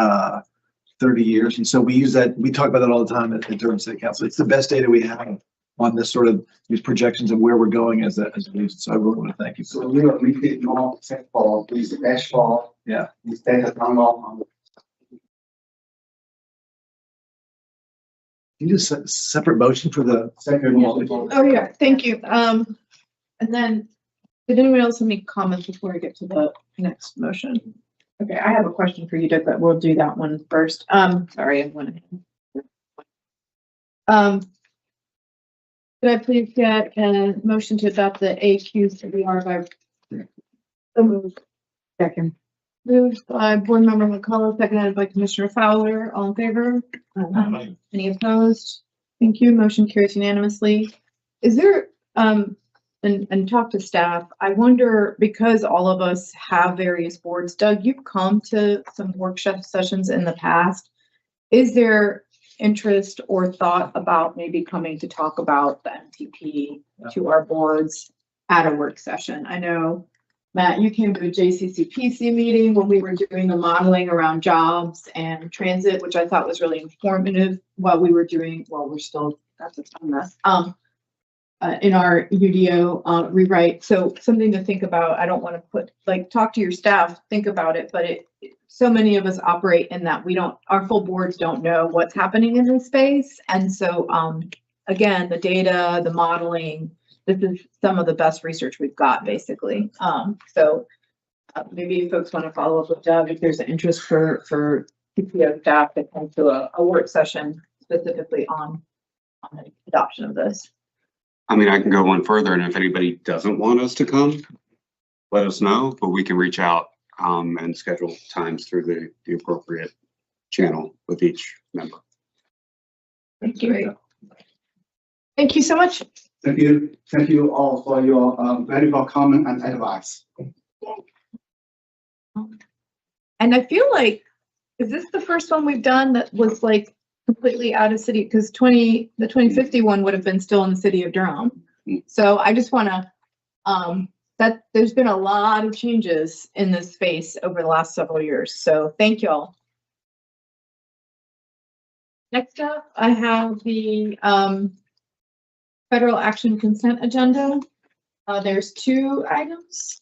[SPEAKER 2] 30 years. And so we use that, we talk about that all the time at Durham City Council. It's the best data we have on this sort of these projections of where we're going as a region. So I really want to thank you.
[SPEAKER 16] So we will make it more successful with the dashboard.
[SPEAKER 2] Yeah.
[SPEAKER 16] This data download.
[SPEAKER 2] You just separate motion for the
[SPEAKER 16] second one.
[SPEAKER 8] Oh, yeah, thank you. And then, did anyone else have any comments before we get to the next motion? Okay, I have a question for you, Doug, but we'll do that one first. Sorry, I went ahead. Could I please get a motion to adopt the AQCBR by
[SPEAKER 4] Second.
[SPEAKER 8] moved by Board Member McCullough, seconded by Commissioner Fowler. All in favor? Any opposed? Thank you. Motion carries unanimously. Is there, and talk to staff. I wonder, because all of us have various boards, Doug, you've come to some workshop sessions in the past. Is there interest or thought about maybe coming to talk about the MTP to our boards at a work session? I know, Matt, you came to a JCCPC meeting when we were doing the modeling around jobs and transit, which I thought was really informative while we were doing, well, we're still, that's a ton mess, in our UDO rewrite. So something to think about. I don't want to put, like, talk to your staff, think about it, but so many of us operate in that we don't, our full boards don't know what's happening in this space. And so, again, the data, the modeling, this is some of the best research we've got, basically. Maybe folks want to follow up with Doug if there's an interest for TPO staff to come to a work session specifically on the adoption of this.
[SPEAKER 5] I mean, I can go one further, and if anybody doesn't want us to come, let us know, but we can reach out and schedule times through the appropriate channel with each member.
[SPEAKER 8] Thank you. Thank you so much.
[SPEAKER 16] Thank you. Thank you all for your valuable comment and advice.
[SPEAKER 8] And I feel like, is this the first one we've done that was like completely out of city? Because the 2050 one would have been still in the city of Durham. So I just want to, that there's been a lot of changes in this space over the last several years. So thank you all. Next up, I have the federal action consent agenda. There's 2 items.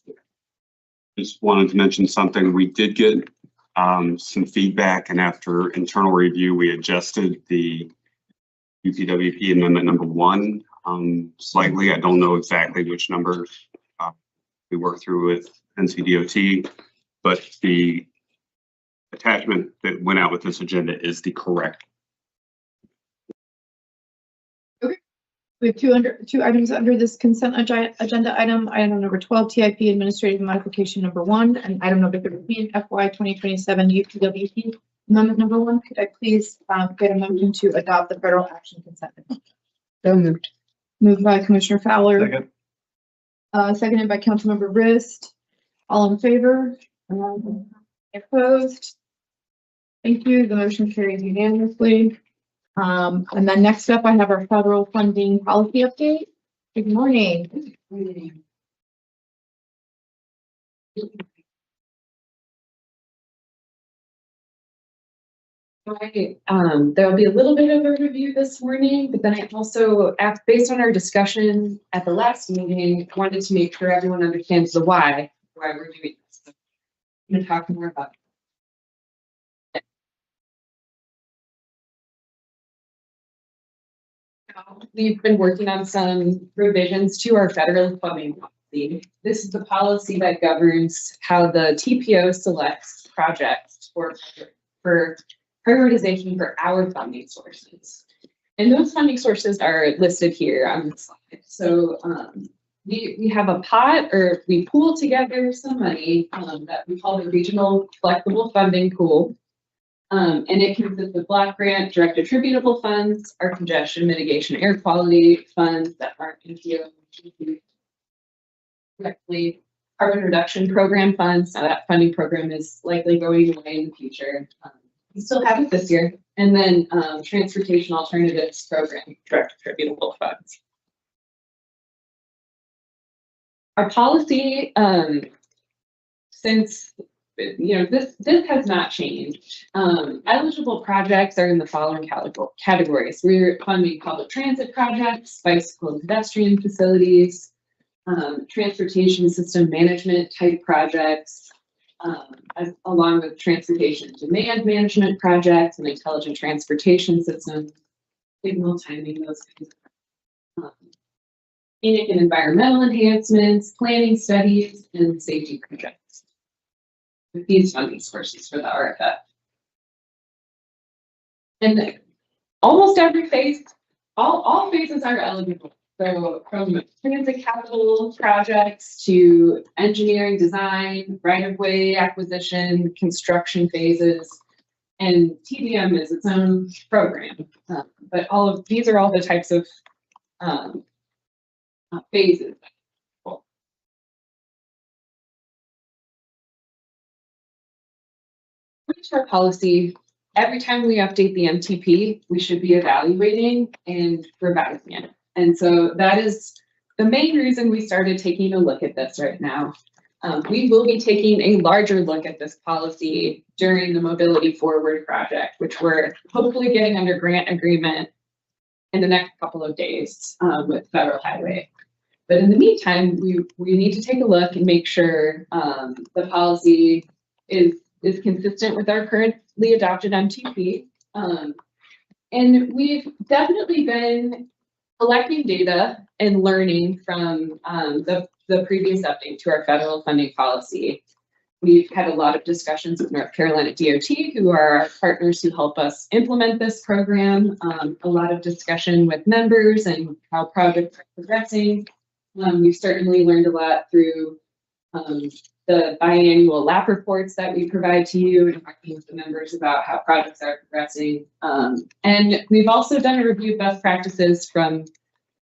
[SPEAKER 5] Just wanted to mention something. We did get some feedback, and after internal review, we adjusted the UPWP amendment number 1 slightly. I don't know exactly which number we worked through with NCDOT, but the attachment that went out with this agenda is the correct.
[SPEAKER 8] We have 2 items under this consent agenda item. Item number 12, TIP administrative modification number 1, and item number 13, FY 2027 UPWP amendment number 1. Could I please get a motion to adopt the federal action consent?
[SPEAKER 4] So moved.
[SPEAKER 8] Moved by Commissioner Fowler.
[SPEAKER 2] Second.
[SPEAKER 8] Seconded by Councilmember Rist. All in favor? Opposed? Thank you. The motion carries unanimously. And then next up, I have our federal funding policy update. Good morning.
[SPEAKER 17] There'll be a little bit of a review this morning, but then I also, based on our discussion at the last meeting, wanted to make sure everyone understands the why we're doing this. So I'm going to talk more about it. We've been working on some revisions to our federal funding policy. This is the policy that governs how the TPO selects projects for prioritization for our funding sources. And those funding sources are listed here on the slide. So we have a pot, or we pool together some money that we call the regional flexible funding pool. And it consists of block grant, direct attributable funds, our congestion mitigation air quality funds that aren't TPO directly, carbon reduction program funds. Now that funding program is likely going away in the future. We still have it this year. And then transportation alternatives program, direct attributable funds. Our policy, since this has not changed. Eligible projects are in the following categories. We're funding public transit projects, bicycle and pedestrian facilities, transportation system management type projects, along with transportation demand management projects and intelligent transportation systems, signal timing, those kinds of scenic and environmental enhancements, planning studies, and safety projects. With these funding sources for the RFF. And almost every phase, all phases are eligible. So from transit capital projects to engineering design, right-of-way acquisition, construction phases, and TDM is its own program. But all of these are all the types of phases to our policy, every time we update the MTP, we should be evaluating and revising it. And so that is the main reason we started taking a look at this right now. We will be taking a larger look at this policy during the Mobility Forward project, which we're hopefully getting under grant agreement in the next couple of days with Federal Highway. But in the meantime, we need to take a look and make sure the policy is consistent with our currently adopted MTP. And we've definitely been collecting data and learning from the previous update to our federal funding policy. We've had a lot of discussions with North Carolina DOT, who are our partners who help us implement this program. A lot of discussion with members and how projects are progressing. We've certainly learned a lot through the biannual lap reports that we provide to you and talking with the members about how projects are progressing. And we've also done a review of best practices from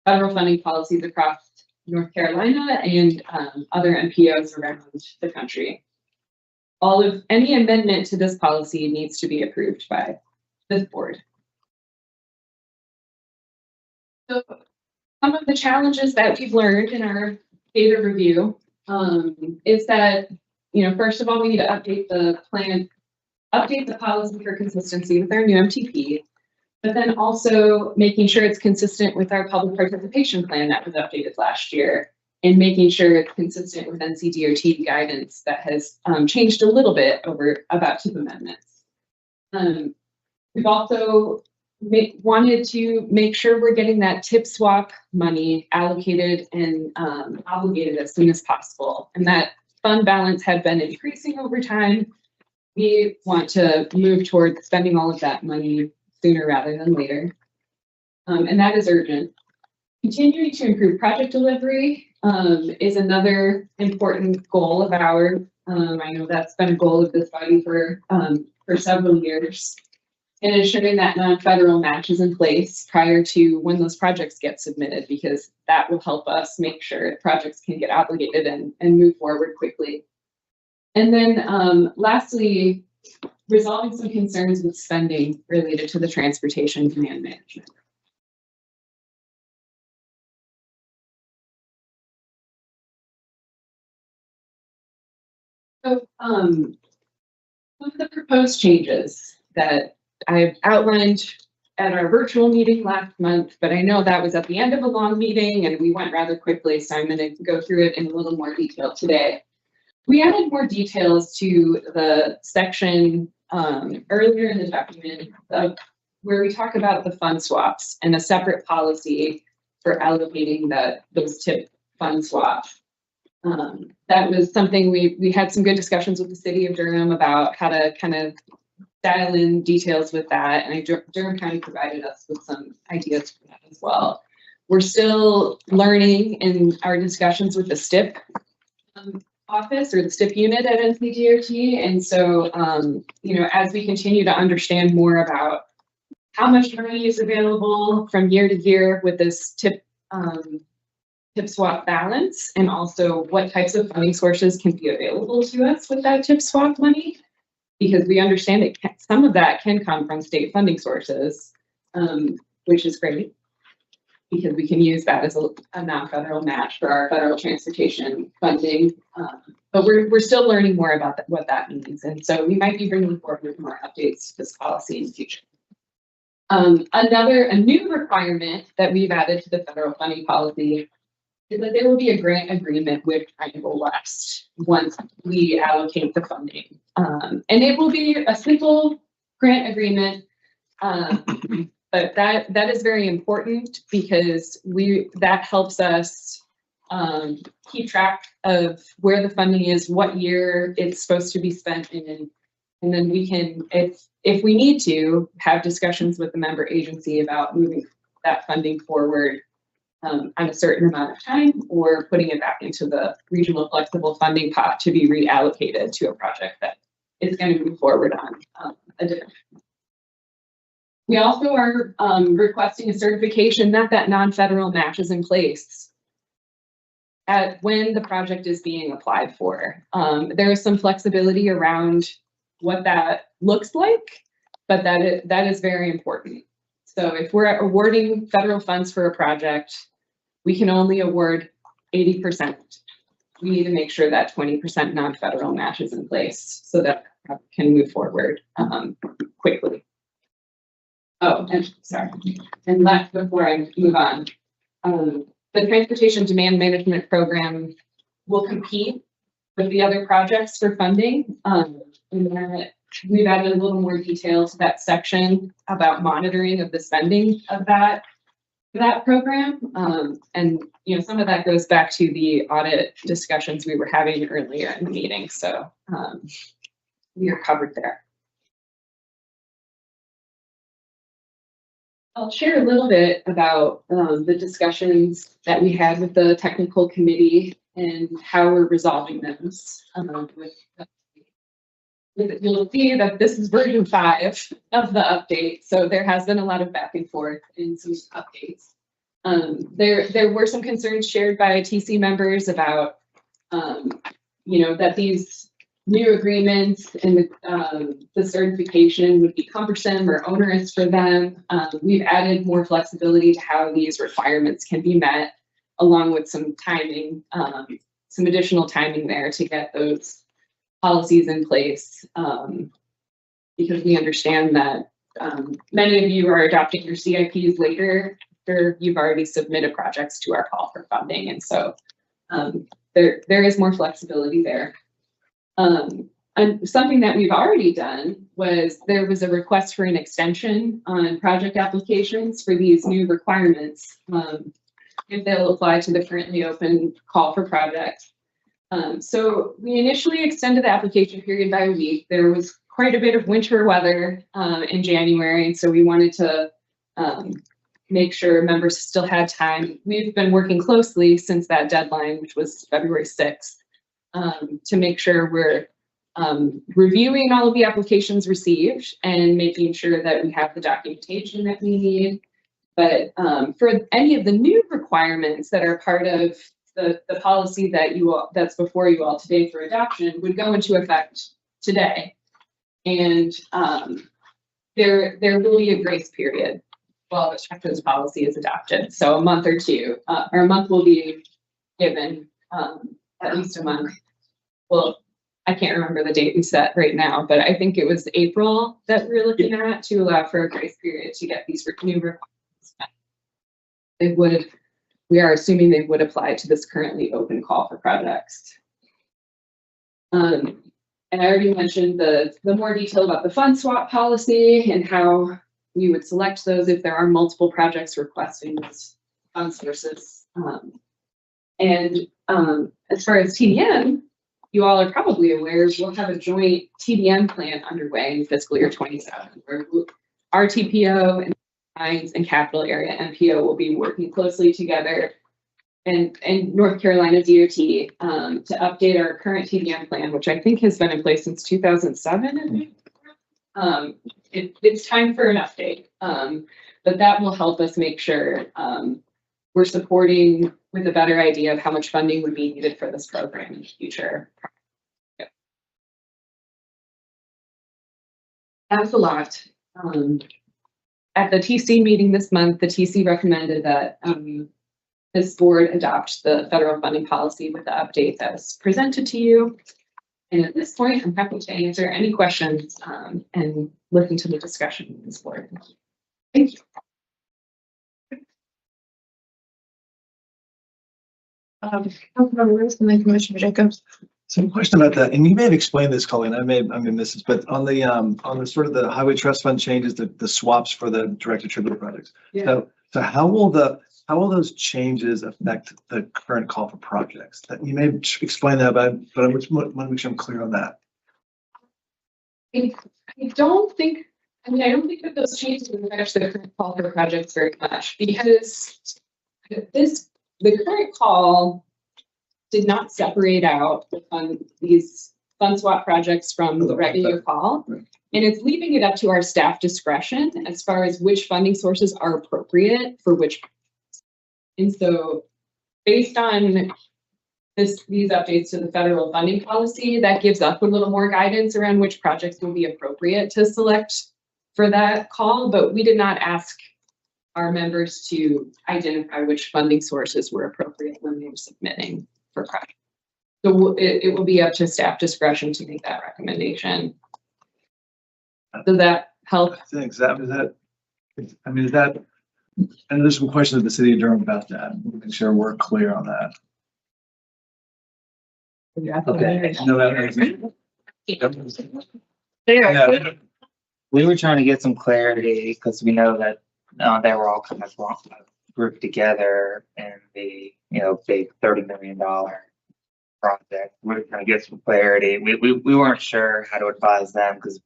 [SPEAKER 17] federal funding policies across North Carolina and other MPOs around the country. Any amendment to this policy needs to be approved by this board. So some of the challenges that we've learned in our data review is that, first of all, we need to update the policy for consistency with our new MTP, but then also making sure it's consistent with our public participation plan that was updated last year, and making sure it's consistent with NCDOT guidance that has changed a little bit about TIP amendments. We've also wanted to make sure we're getting that TIP swap money allocated and obligated as soon as possible. And that fund balance had been increasing over time. We want to move towards spending all of that money sooner rather than later. And that is urgent. Continuing to improve project delivery is another important goal of ours. I know that's been a goal of this body for several years. And ensuring that non-federal match is in place prior to when those projects get submitted, because that will help us make sure projects can get obligated and move forward quickly. And then lastly, resolving some concerns with spending related to the transportation demand management. So some of the proposed changes that I've outlined at our virtual meeting last month, but I know that was at the end of a long meeting and we went rather quickly, so I'm going to go through it in a little more detail today. We added more details to the section earlier in the document where we talk about the fund swaps and a separate policy for allocating those TIP fund swaps. That was something we had some good discussions with the city of Durham about how to kind of dial in details with that, and Durham County provided us with some ideas for that as well. We're still learning in our discussions with the STIP office or the STIP unit at NCDOT, and so as we continue to understand more about how much money is available from year to year with this TIP swap balance, and also what types of funding sources can be available to us with that TIP swap money, because we understand that some of that can come from state funding sources, which is great, because we can use that as a non-federal match for our federal transportation funding. But we're still learning more about what that means. And so we might be bringing forward more updates to this policy in the future. A new requirement that we've added to the federal funding policy is that there will be a grant agreement with Triangle West once we allocate the funding. And it will be a simple grant agreement, but that is very important because that helps us keep track of where the funding is, what year it's supposed to be spent in, and then we can, if we need to, have discussions with the member agency about moving that funding forward on a certain amount of time, or putting it back into the regional flexible funding pot to be reallocated to a project that is going to move forward on a different. We also are requesting a certification that non-federal match is in place when the project is being applied for. There is some flexibility around what that looks like, but that is very important. So if we're awarding federal funds for a project, we can only award 80%. We need to make sure that 20% non-federal match is in place so that can move forward quickly. Oh, and sorry, and last before I move on, the Transportation Demand Management Program will compete with the other projects for funding. And that we've added a little more detail to that section about monitoring of the spending of that program. And you know, some of that goes back to the audit discussions we were having earlier in the meeting. So we are covered there. I'll share a little bit about the discussions that we had with the technical committee and how we're resolving those. You'll see that this is version 5 of the update, so there has been a lot of back and forth in some updates. There were some concerns shared by TC members about, you know, that these new agreements and the certification would be cumbersome or onerous for them. We've added more flexibility to how these requirements can be met, along with some timing, some additional timing there to get those policies in place, because we understand that many of you are adopting your CIPs later after you've already submitted projects to our call for funding. And so there is more flexibility there. And something that we've already done was there was a request for an extension on project applications for these new requirements, if they'll apply to the currently open call for projects. So we initially extended the application period by a week. There was quite a bit of winter weather in January, and so we wanted to make sure members still had time. We've been working closely since that deadline, which was February 6th, to make sure we're reviewing all of the applications received and making sure that we have the documentation that we need. But for any of the new requirements that are part of the policy that that's before you all today for adoption would go into effect today. And there will be a grace period while the checklist policy is adopted. So a month or two, or a month will be given, at least a month. Well, I can't remember the date we set right now, but I think it was April that we're looking at to allow for a grace period to get these new requirements. We are assuming they would apply to this currently open call for projects. And I already mentioned the more detail about the fund swap policy and how we would select those if there are multiple projects requesting those fund sources. And as far as TDM, you all are probably aware we'll have a joint TDM plan underway in fiscal year 27, where our TPO and Mines and Capital Area MPO will be working closely together and North Carolina DOT to update our current TDM plan, which I think has been in place since 2007. It's time for an update, but that will help us make sure we're supporting with a better idea of how much funding would be needed for this program in the future. That was a lot. At the TC meeting this month, the TC recommended that this board adopt the federal funding policy with the update that was presented to you. And at this point, I'm happy to answer any questions and listen to the discussion with this board. Thank you.
[SPEAKER 8] Commissioner Jacobs.
[SPEAKER 2] So a question about that, and you may have explained this, Colleen, I may miss this, but on the sort of the highway trust fund changes, the swaps for the direct attributable projects.
[SPEAKER 17] Yeah.
[SPEAKER 2] So how will those changes affect the current call for projects? That you may explain that, but I just want to make sure I'm clear on that.
[SPEAKER 17] I don't think that those changes will affect the current call for projects very much, because the current call did not separate out these fund swap projects from the regular call. And it's leaving it up to our staff discretion as far as which funding sources are appropriate for which. And so based on these updates to the federal funding policy, that gives us a little more guidance around which projects will be appropriate to select for that call, but we did not ask our members to identify which funding sources were appropriate when they were submitting for projects. So it will be up to staff discretion to make that recommendation. Does that help?
[SPEAKER 2] Thanks. Is that, I mean, is that, and there's some questions of the city of Durham about that. Making sure we're clear on that.
[SPEAKER 3] Okay.
[SPEAKER 2] No, that
[SPEAKER 3] Yeah. We were trying to get some clarity because we know that they were all kind of grouped together in the, big $30 million project. We were trying to get some clarity. We weren't sure how to advise them because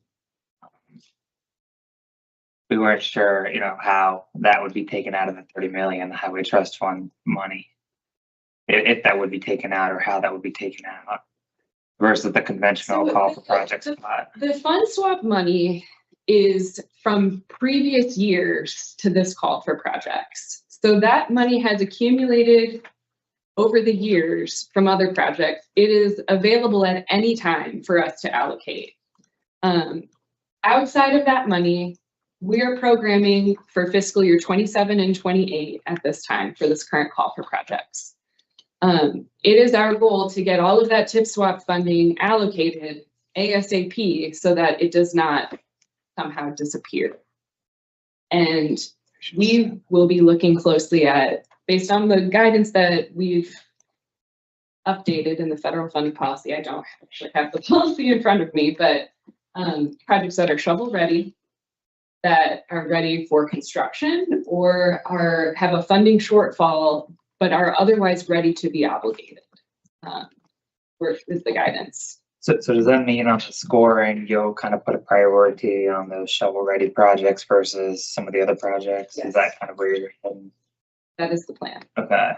[SPEAKER 3] we weren't sure, how that would be taken out of the 30 million, the highway trust fund money. If that would be taken out or how that would be taken out versus the conventional call for projects.
[SPEAKER 17] The fund swap money is from previous years to this call for projects. So that money has accumulated over the years from other projects. It is available at any time for us to allocate. Outside of that money, we are programming for fiscal year 27 and 28 at this time for this current call for projects. It is our goal to get all of that tip swap funding allocated ASAP so that it does not somehow disappear. And we will be looking closely at, based on the guidance that we've updated in the federal funding policy. I don't actually have the policy in front of me, but projects that are shovel ready, that are ready for construction or have a funding shortfall, but are otherwise ready to be obligated, is the guidance.
[SPEAKER 3] So does that mean on the scoring, you'll kind of put a priority on those shovel-ready projects versus some of the other projects?
[SPEAKER 17] Yes.
[SPEAKER 3] Is that kind of where you're heading?
[SPEAKER 17] That is the plan.
[SPEAKER 3] Okay.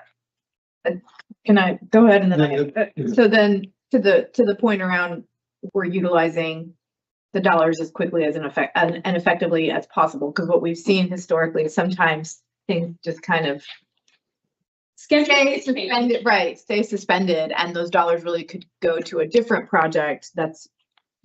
[SPEAKER 8] Can I go ahead and then, so then to the point around we're utilizing the dollars as quickly as and effectively as possible, because what we've seen historically is sometimes things just kind of stay suspended, and those dollars really could go to a different project that's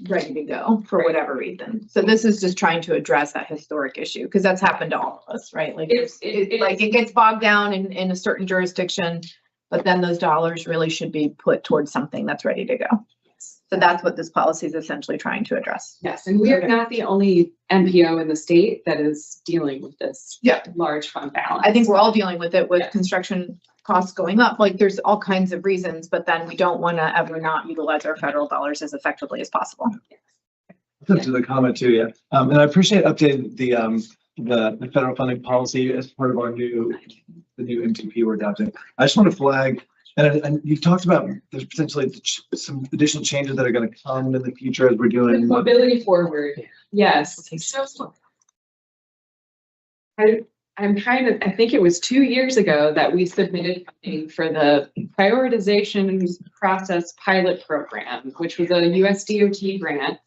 [SPEAKER 8] ready to go for whatever reason. So this is just trying to address that historic issue, because that's happened to all of us, right? Like it gets bogged down in a certain jurisdiction, but then those dollars really should be put towards something that's ready to go. So that's what this policy is essentially trying to address.
[SPEAKER 17] Yes, and we are not the only MPO in the state that is dealing with this large fund balance.
[SPEAKER 8] I think we're all dealing with it with construction costs going up. Like there's all kinds of reasons, but then we don't want to ever not utilize our federal dollars as effectively as possible.
[SPEAKER 2] To the comment too, yeah. And I appreciate updating the federal funding policy as part of the new MTP we're adopting. I just want to flag, and you've talked about there's potentially some additional changes that are going to come in the future as we're doing
[SPEAKER 17] mobility forward. Yes. So I'm trying to, I think it was 2 years ago that we submitted funding for the prioritization process pilot program, which was a US DOT grant.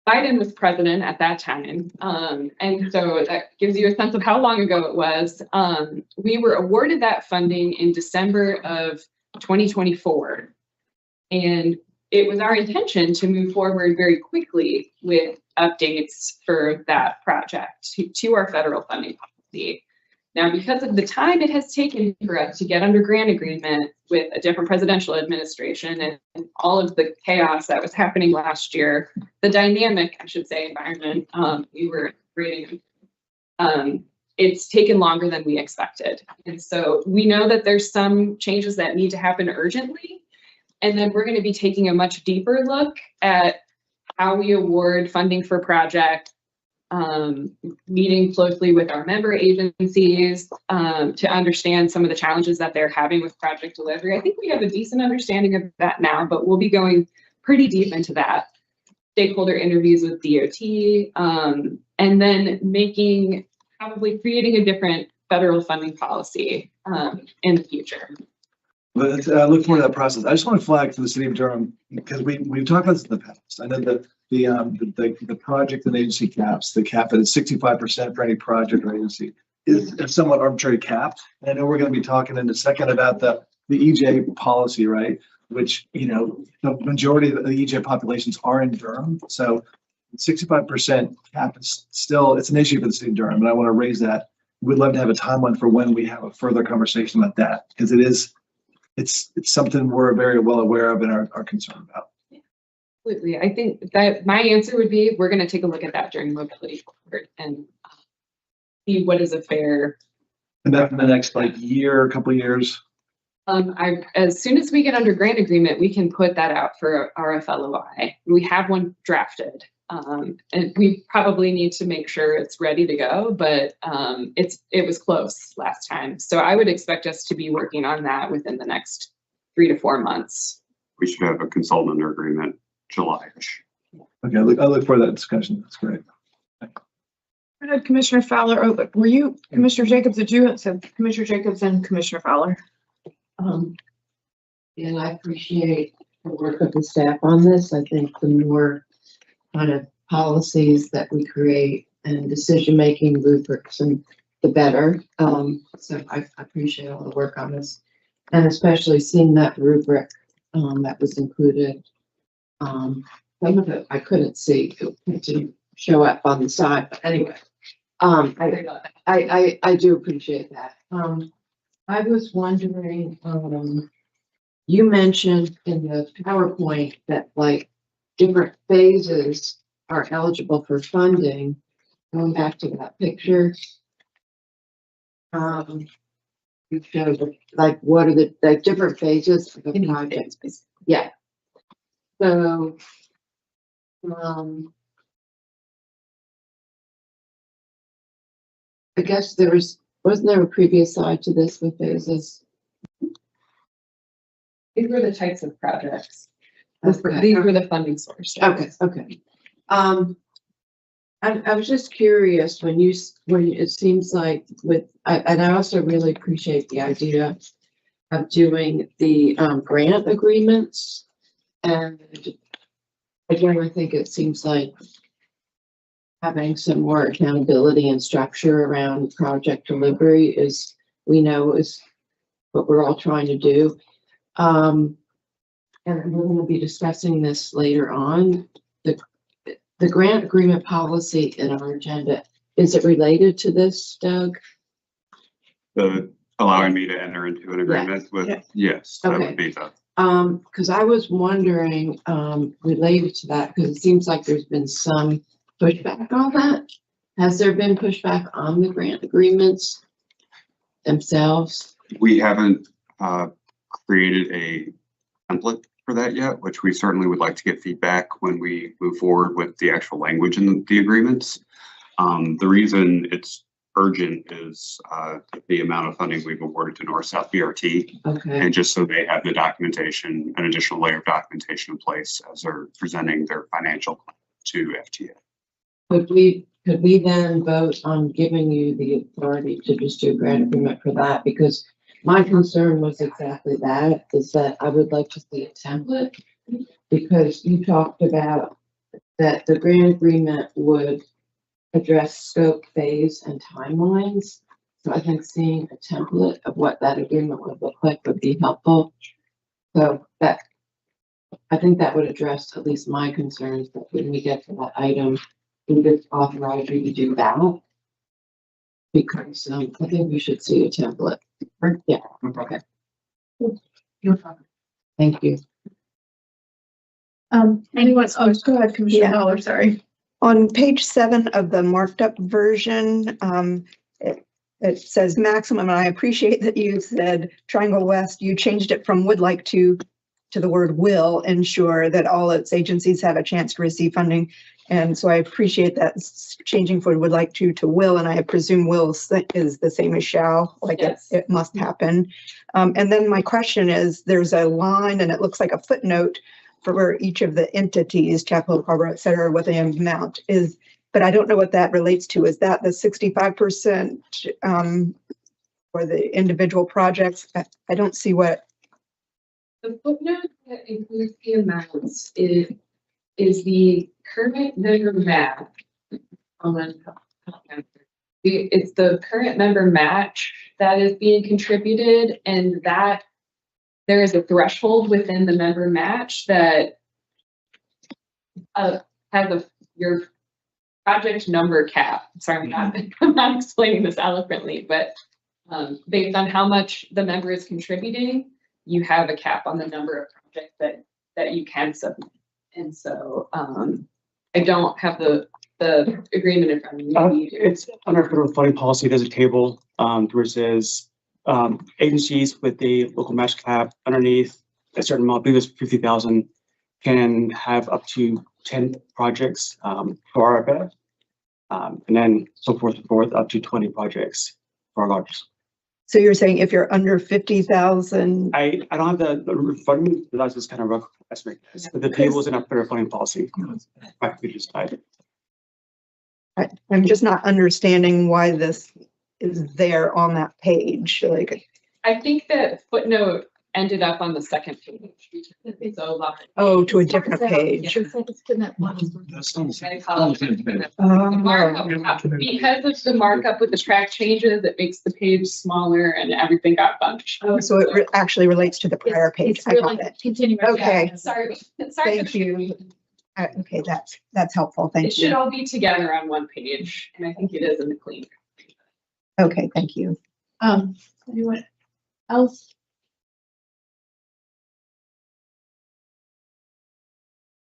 [SPEAKER 17] Biden was president at that time. And so that gives you a sense of how long ago it was. We were awarded that funding in December of 2024. And it was our intention to move forward very quickly with updates for that project to our federal funding policy. Now, because of the time it has taken for us to get under grant agreement with a different presidential administration and all of the chaos that was happening last year, the dynamic, I should say, environment we were creating, it's taken longer than we expected. And so we know that there's some changes that need to happen urgently. And then we're going to be taking a much deeper look at how we award funding for projects, meeting closely with our member agencies to understand some of the challenges that they're having with project delivery. I think we have a decent understanding of that now, but we'll be going pretty deep into that. Stakeholder interviews with DOT, and then probably creating a different federal funding policy in the future.
[SPEAKER 2] But I look forward to that process. I just want to flag for the city of Durham, because we've talked about this in the past. I know that the project and agency caps, the cap that is 65% for any project or agency. is somewhat arbitrary capped. I know we're going to be talking in a second about the EJ policy, right? Which, you know, the majority of the EJ populations are in Durham. So 65% cap is still, it's an issue for the city of Durham, and I want to raise that. We'd love to have a timeline for when we have a further conversation about that, because it's something we're very well aware of and are concerned about.
[SPEAKER 17] Absolutely. I think that my answer would be, we're gonna take a look at that during mobility court and see what is a fair.
[SPEAKER 2] And that in the next like year, couple of years.
[SPEAKER 17] As soon as we get under grant agreement, we can put that out for RFLOI. We have one drafted. And we probably need to make sure it's ready to go, but it was close last time. So I would expect us to be working on that within the next 3 to 4 months.
[SPEAKER 5] We should have a consultant under agreement July-ish.
[SPEAKER 2] Okay, I look for that discussion. That's great.
[SPEAKER 8] Commissioner Fowler, were you, Commissioner Jacobs, did you have Commissioner Jacobs and Commissioner Fowler?
[SPEAKER 11] And I appreciate the work of the staff on this. I think the more kind of policies that we create and decision-making rubrics, and the better. So I appreciate all the work on this, and especially seeing that rubric that was included. Some of it I couldn't see, it didn't show up on the side, but anyway, I do appreciate that. I was wondering, you mentioned in the PowerPoint that like different phases are eligible for funding. Going back to that picture. You showed like what are the like different phases of a project? Yeah. So I guess wasn't there a previous slide to this with phases?
[SPEAKER 17] These were the types of projects.
[SPEAKER 11] Okay.
[SPEAKER 17] These were the funding sources.
[SPEAKER 11] Okay. I was just curious when it seems like and I also really appreciate the idea of doing the grant agreements. And again, I think it seems like having some more accountability and structure around project delivery is what we're all trying to do. And we're going to be discussing this later on. The grant agreement policy in our agenda, is it related to this, Doug?
[SPEAKER 5] Allowing me to enter into an agreement with, yes, that would be the.
[SPEAKER 11] Because I was wondering, related to that, because it seems like there's been some pushback on that. Has there been pushback on the grant agreements themselves?
[SPEAKER 5] We haven't created a template for that yet, which we certainly would like to get feedback when we move forward with the actual language in the agreements. The reason it's urgent is the amount of funding we've awarded to North-South BRT.
[SPEAKER 11] Okay.
[SPEAKER 5] And just so they have the documentation, an additional layer of documentation in place as they're presenting their financial plan to FTA.
[SPEAKER 11] Could we then vote on giving you the authority to just do a grant agreement for that? Because my concern was exactly that, is that I would like to see a template, because you talked about that the grant agreement would address scope, phase, and timelines. So I think seeing a template of what that agreement would look like would be helpful. So I think that would address at least my concerns, that when we get to that item, we just authorize you to do that. Because I think we should see a template. Yeah, okay. Thank you.
[SPEAKER 8] Anyone, go ahead, Commissioner Fowler, sorry.
[SPEAKER 4] On page 7 of the marked up version, it says maximum, and I appreciate that you said Triangle West, you changed it from would like to the word will ensure that all its agencies have a chance to receive funding. And so I appreciate that changing from would like to will, and I presume will is the same as shall, like yes. it must happen. And then my question is, there's a line and it looks like a footnote for each of the entities, Chapel Harbor, et cetera, what the amount is, but I don't know what that relates to. Is that the 65% for the individual projects? I don't see what.
[SPEAKER 17] The footnote that includes the amounts is the current vendor map on it's the current member match that is being contributed, and that there is a threshold within the member match that has your project number cap. Sorry, I'm not explaining this eloquently, but based on how much the member is contributing, you have a cap on the number of projects that you can submit. And so I don't have the agreement in front of me.
[SPEAKER 18] It's under federal funding policy. There's a table where it says agencies with the local match cap underneath a certain amount, I believe it's 50,000, can have up to 10 projects for RFF, and then so forth and forth up to 20 projects for our largest.
[SPEAKER 4] So you're saying if you're under 50,000?
[SPEAKER 18] I don't have the funding, but that's just kind of a rough estimate. But the table is in our federal funding policy.
[SPEAKER 4] I'm just not understanding why this is there on that page. Like,
[SPEAKER 17] I think that footnote ended up on the second page. So
[SPEAKER 4] oh, to a different page.
[SPEAKER 17] Because of the markup with the track changes, it makes the page smaller and everything got bunched.
[SPEAKER 4] Oh, so it actually relates to the prior page. I got it. Okay.
[SPEAKER 17] Sorry.
[SPEAKER 4] Thank you. Okay, that's helpful. Thank you.
[SPEAKER 17] It should all be together on one page, and I think it is in the clean.
[SPEAKER 4] Okay, thank you.
[SPEAKER 8] Anyone else?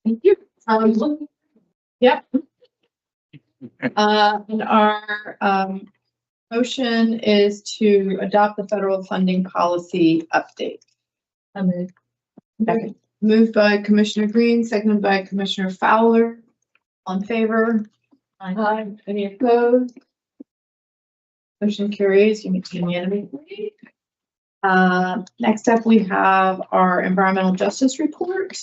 [SPEAKER 8] Thank you. Yep. And our motion is to adopt the federal funding policy update. Second. Moved by Commissioner Green, seconded by Commissioner Fowler. On favor? Aye. Any opposed? Motion carries unanimously. Next up, we have our environmental justice report.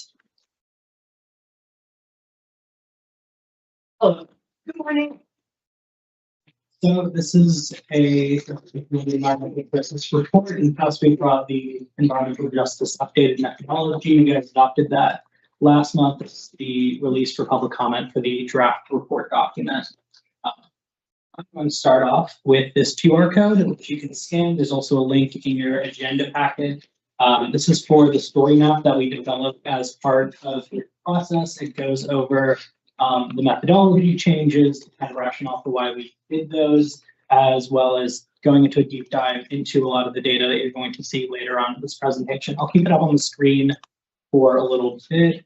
[SPEAKER 7] Hello.
[SPEAKER 8] Good morning.
[SPEAKER 7] So this is a environmental justice report. In the past, we brought the environmental justice updated methodology. You guys adopted that last month. This is the release for public comment for the draft report document. I'm going to start off with this QR code, which you can scan. There's also a link in your agenda packet. This is for the story map that we developed as part of the process. It goes over the methodology changes, the kind of rationale for why we did those, as well as going into a deep dive into a lot of the data that you're going to see later on in this presentation. I'll keep it up on the screen for a little bit.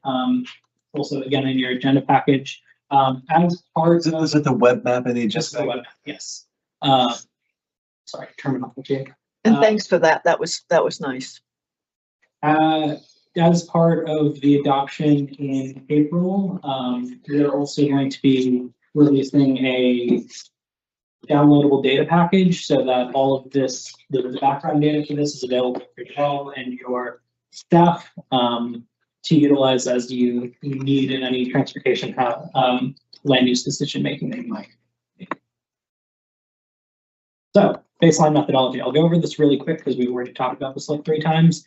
[SPEAKER 7] Also, again, in your agenda package. As part of
[SPEAKER 2] is it the web map in the agenda?
[SPEAKER 7] web, yes. Sorry, terminology.
[SPEAKER 1] And thanks for that. That was nice.
[SPEAKER 7] As part of the adoption in April, we're also going to be releasing a downloadable data package so that all of this, the background data for this is available for you all and your staff to utilize as you need in any transportation land use decision making that you might make. So baseline methodology. I'll go over this really quick because we've already talked about this like 3 times.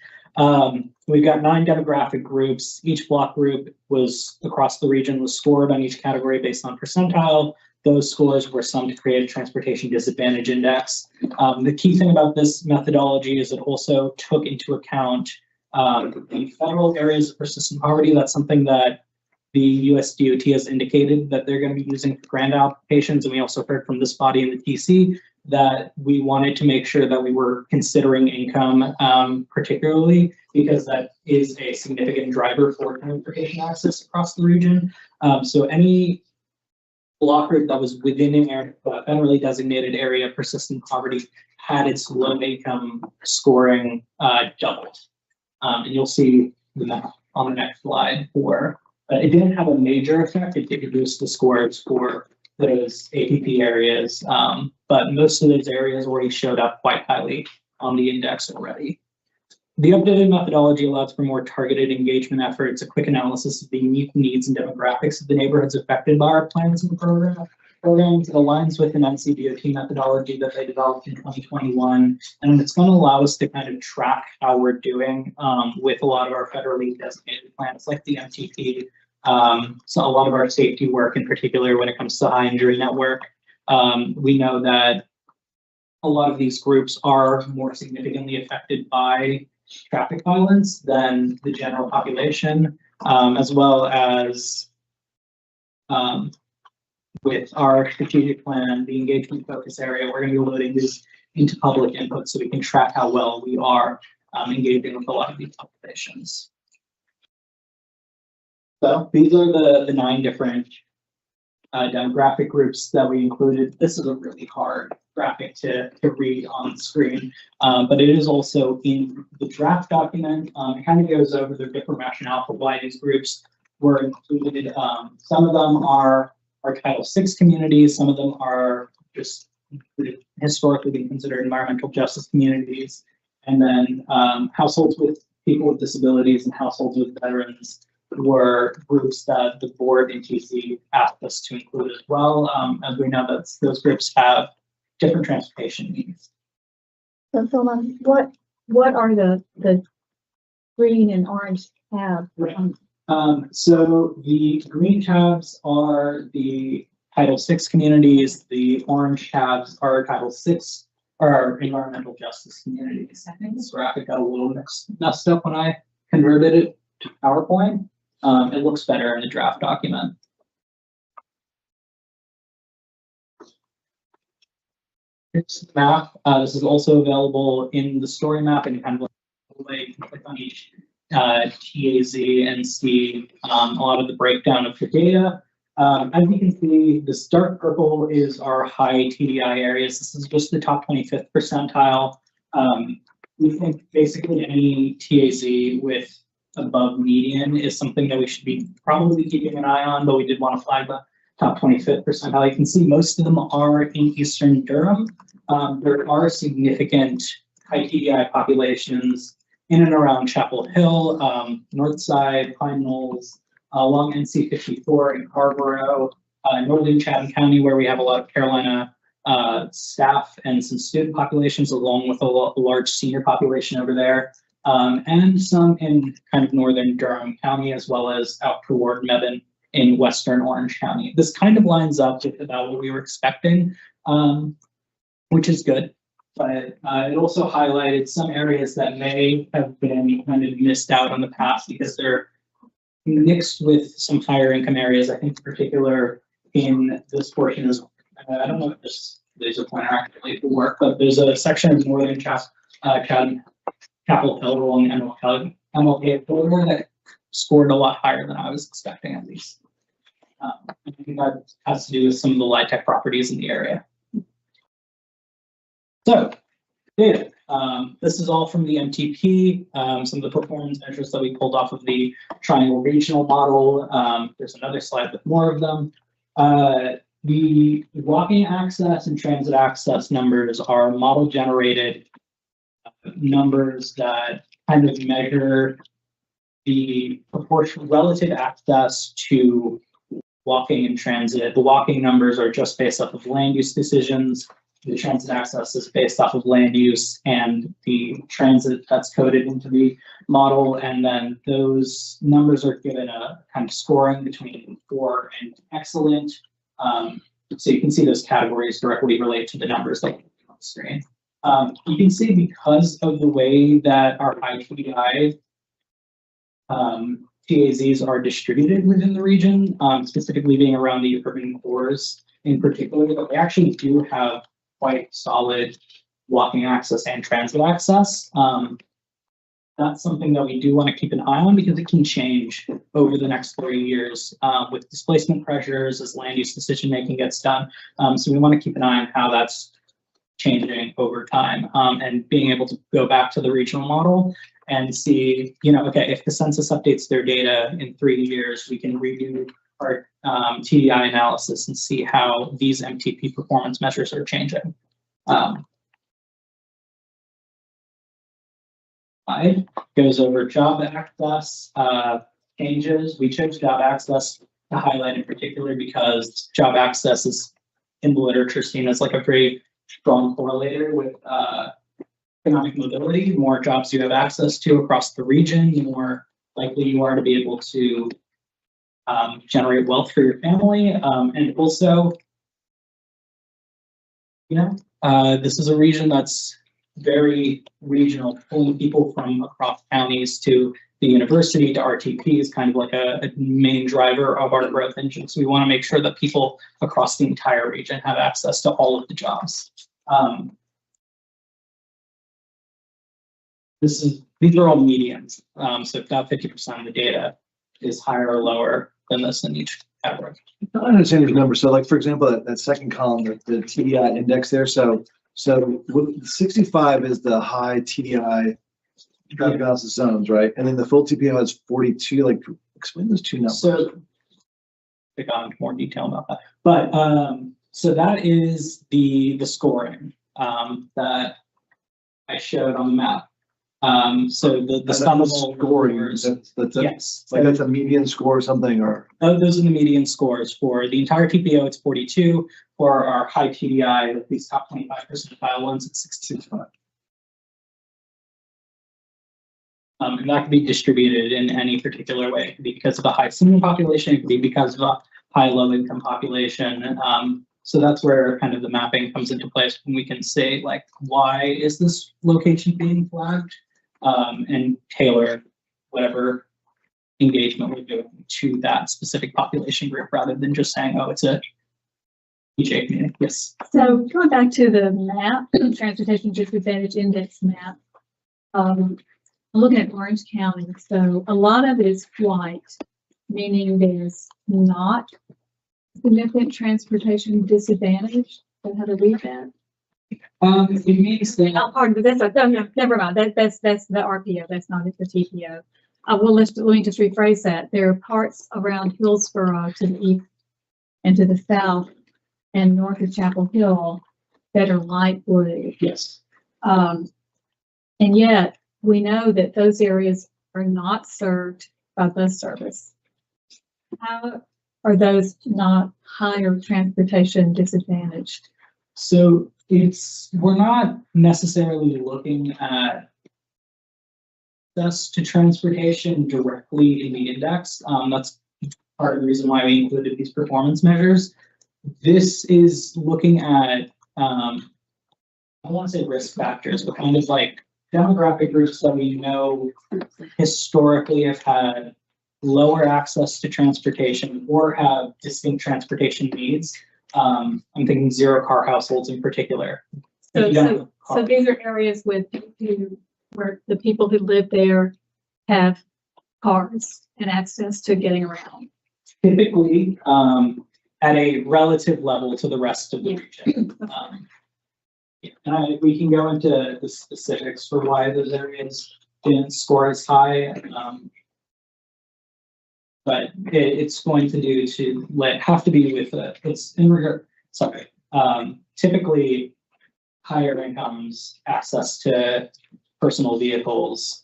[SPEAKER 7] We've got 9 demographic groups. Each block group was across the region was scored on each category based on percentile. Those scores were summed to create a transportation disadvantage index. The key thing about this methodology is it also took into account the federal areas of persistent poverty. That's something that the US DOT has indicated that they're going to be using for grant applications. And we also heard from this body in the TC that we wanted to make sure that we were considering income, particularly because that is a significant driver for transportation access across the region. So any block group that was within an federally designated area of persistent poverty had its low income scoring doubled. And you'll see the map on the next slide for, it didn't have a major effect. It did reduce the scores for those APP areas, but most of those areas already showed up quite highly on the index already. The updated methodology allows for more targeted engagement efforts, a quick analysis of the unique needs and demographics of the neighborhoods affected by our plans and programs. It aligns with an NCDOT methodology that they developed in 2021, and it's going to allow us to kind of track how we're doing with a lot of our federally designated plans like the MTP. So a lot of our safety work in particular when it comes to high injury network. We know that a lot of these groups are more significantly affected by traffic violence than the general population, as well as with our strategic plan, the engagement focus area, we're going to be loading this into public input so we can track how well we are engaging with a lot of these populations. So these are the 9 different demographic groups that we included. This is a really hard graphic to read on the screen, but it is also in the draft document. It kind of goes over the different rationale for why these groups were included. Some of them are Title VI communities, some of them are just historically being considered environmental justice communities, and then households with people with disabilities and households with veterans were groups that the board and TC asked us to include as well, as we know that those groups have different transportation needs.
[SPEAKER 12] So Philman, what are the green and orange tabs?
[SPEAKER 7] So the green tabs are the Title VI communities, the orange tabs are Title VI or environmental justice communities. I think this graphic got a little messed up when I converted it to PowerPoint. It looks better in the draft document. Here's the map. This is also available in the story map, and kind of like click on each TAZ and see a lot of the breakdown of the data. As you can see, this dark purple is our high TDI areas. This is just the top 25th percentile. We think basically any TAZ with above median is something that we should be probably keeping an eye on, but we did want to flag the top 25th percentile. You can see most of them are in Eastern Durham. There are significant high TDI populations in and around Chapel Hill, Northside, Pine Knolls, along NC 54 in Carrboro, northern Chatham County, where we have a lot of Carolina staff and some student populations, along with a large senior population over there, and some in kind of northern Durham County, as well as out toward Mebane in western Orange County. This kind of lines up with about what we were expecting, which is good. But it also highlighted some areas that may have been kind of missed out on the past because they're mixed with some higher income areas. I think in particular in this portion is, I don't know if this laser pointer actually will work, but there's a section of northern Chapel Hill along MLK corridor that scored a lot higher than I was expecting, at least. I think that has to do with some of the LIHTC properties in the area. So, data. This is all from the MTP, some of the performance measures that we pulled off of the Triangle Regional Model. There's another slide with more of them. The walking access and transit access numbers are model generated numbers that kind of measure the proportion relative access to walking and transit. The walking numbers are just based off of land use decisions. The transit access is based off of land use and the transit that's coded into the model. And then those numbers are given a kind of scoring between 4 and excellent. So you can see those categories directly relate to the numbers that we have on the screen. You can see because of the way that our ITI TAZs are distributed within the region, specifically being around the urban cores in particular, that we actually do have quite solid walking access and transit access. That's something that we do want to keep an eye on because it can change over the next 3 years with displacement pressures as land use decision making gets done. So we want to keep an eye on how that's changing over time and being able to go back to the regional model and see, okay, if the census updates their data in 3 years, we can redo our TDI analysis and see how these MTP performance measures are changing. Slide goes over job access changes. We chose job access to highlight in particular because job access is in the literature seen as like a very strong correlator with economic mobility. The more jobs you have access to across the region, the more likely you are to be able to generate wealth for your family. And also, This is a region that's very regional, pulling people from across counties to the university to RTP is kind of like a main driver of our growth engine. So we want to make sure that people across the entire region have access to all of the jobs. These are all medians. So about 50% of the data is higher or lower than this in each category.
[SPEAKER 2] I don't understand your numbers. So like, for example, that second column, the TDI index there. So 65 is the high TDI traffic analysis zones, right? And then the full TPO is 42. Like, explain those two numbers.
[SPEAKER 7] So I got into more detail about that. But so that is the scoring that I showed on the map. So the sum of all
[SPEAKER 2] scoring,
[SPEAKER 7] yes,
[SPEAKER 2] like that's a median score or something, or
[SPEAKER 7] those are the median scores for the entire TPO. It's 42. For our high TDI, these top 25 percentile ones, it's 65. And that can be distributed in any particular way. It could be because of the high senior population. It could be because of a high low income population. So that's where kind of the mapping comes into place when we can say, like, why is this location being flagged? And tailor whatever engagement we're doing to that specific population group rather than just saying, oh, it's a EJ community. Yes.
[SPEAKER 12] So going back to the map, Transportation Disadvantage Index map, I'm looking at Orange County. So a lot of it is white, meaning there's not significant transportation disadvantage. So how to read that?
[SPEAKER 7] It means that
[SPEAKER 12] Oh, pardon, that's no, never mind. That's the RPO. That's not the TPO. Let me just rephrase that. There are parts around Hillsborough to the east and to the south and north of Chapel Hill that are light blue.
[SPEAKER 7] yes.
[SPEAKER 12] And yet we know that those areas are not served by bus service. How are those not higher transportation disadvantaged?
[SPEAKER 7] So we're not necessarily looking at access to transportation directly in the index. That's part of the reason why we included these performance measures. This is looking at, I want to say risk factors, but kind of like demographic groups that we know historically have had lower access to transportation or have distinct transportation needs. I'm thinking zero car households in particular.
[SPEAKER 12] So these are areas where the people who live there have cars and access to getting around.
[SPEAKER 7] Typically, at a relative level to the rest of the region. We can go into the specifics for why those areas didn't score as high. But it's going to have to be with it's in regard. Sorry. Typically, higher incomes, access to personal vehicles,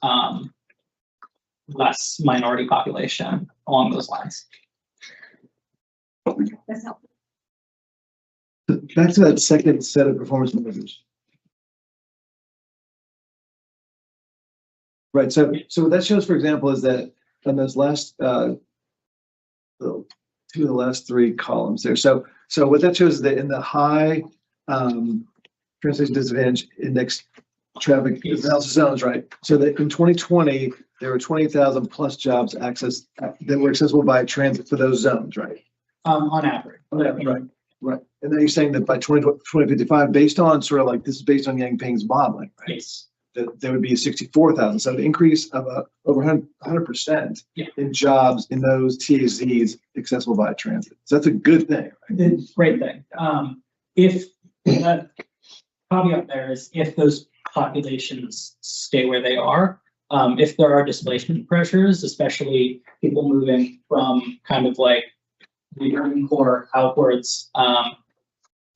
[SPEAKER 7] less minority population along those lines.
[SPEAKER 12] That's helpful.
[SPEAKER 2] back to that second set of performance measures. Right. So what that shows, for example, is that on those last two of the last three columns there. So what that shows is that in the high transportation disadvantage index traffic analysis zones, right? So that in 2020 there were 20,000 plus jobs that were accessible by transit for those zones, right?
[SPEAKER 7] On average.
[SPEAKER 2] Right. And then you're saying that by 2055, based on sort of like this is based on Yang Ping's modeling, right?
[SPEAKER 7] Yes.
[SPEAKER 2] That there would be 64,000. So an increase of over 100% in jobs in those TAZs accessible by transit. So that's a good thing. Right?
[SPEAKER 7] It's a great thing. If the caveat there is if those populations stay where they are, if there are displacement pressures, especially people moving from kind of like the urban core outwards,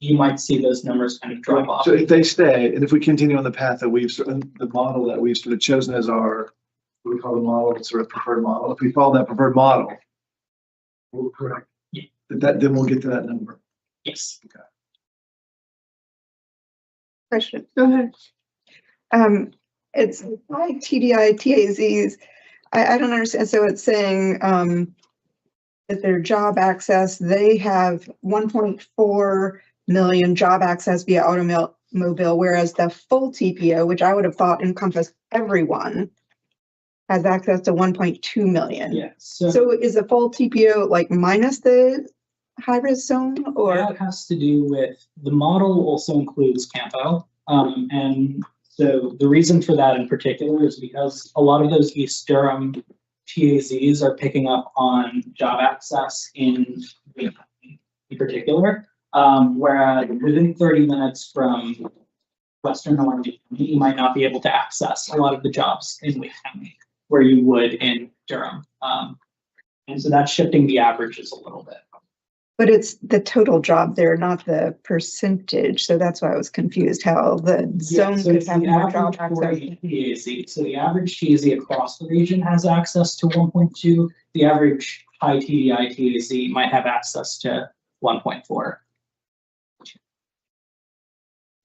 [SPEAKER 7] you might see those numbers kind of drop off.
[SPEAKER 2] So if they stay, and if we continue on the path that the model that we've sort of chosen as our, what we call the model, sort of preferred model, if we follow that preferred model, we'll correct.
[SPEAKER 7] Yeah.
[SPEAKER 2] Then we'll get to that number.
[SPEAKER 7] Yes.
[SPEAKER 2] Okay.
[SPEAKER 4] Question.
[SPEAKER 8] Go ahead.
[SPEAKER 4] It's like TDI, TAZs. I don't understand. So it's saying that their job access, they have 1.4 million job access via automobile, whereas the full TPO, which I would have thought encompassed everyone, has access to 1.2 million.
[SPEAKER 7] Yeah,
[SPEAKER 4] So is the full TPO like minus the high-risk zone or?
[SPEAKER 7] that has to do with, the model also includes Campo. And so the reason for that in particular is because a lot of those East Durham TAZs are picking up on job access in particular. Whereas within 30 minutes from Western Orange County, you might not be able to access a lot of the jobs in Wake County where you would in Durham. And so that's shifting the averages a little bit.
[SPEAKER 4] But it's the total job there, not the percentage. So that's why I was confused how the zone
[SPEAKER 7] So
[SPEAKER 4] could
[SPEAKER 7] it's
[SPEAKER 4] have
[SPEAKER 7] the
[SPEAKER 4] more job
[SPEAKER 7] average for
[SPEAKER 4] access.
[SPEAKER 7] each TAZ. So the average TAZ across the region has access to 1.2. The average high TDI TAZ might have access to 1.4.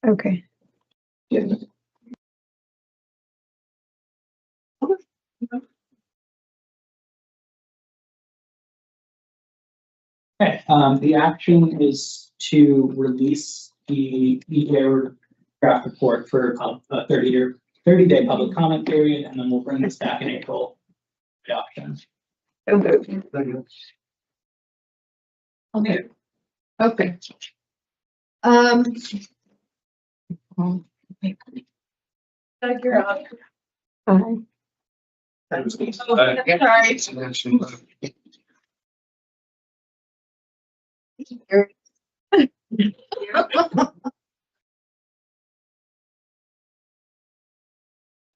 [SPEAKER 4] Okay.
[SPEAKER 7] Okay, the action is to release the EJ draft report for a 30-day public comment period, and then we'll bring this back in April. Adoption.
[SPEAKER 4] Okay.
[SPEAKER 8] Okay. Okay. Doug, you're up.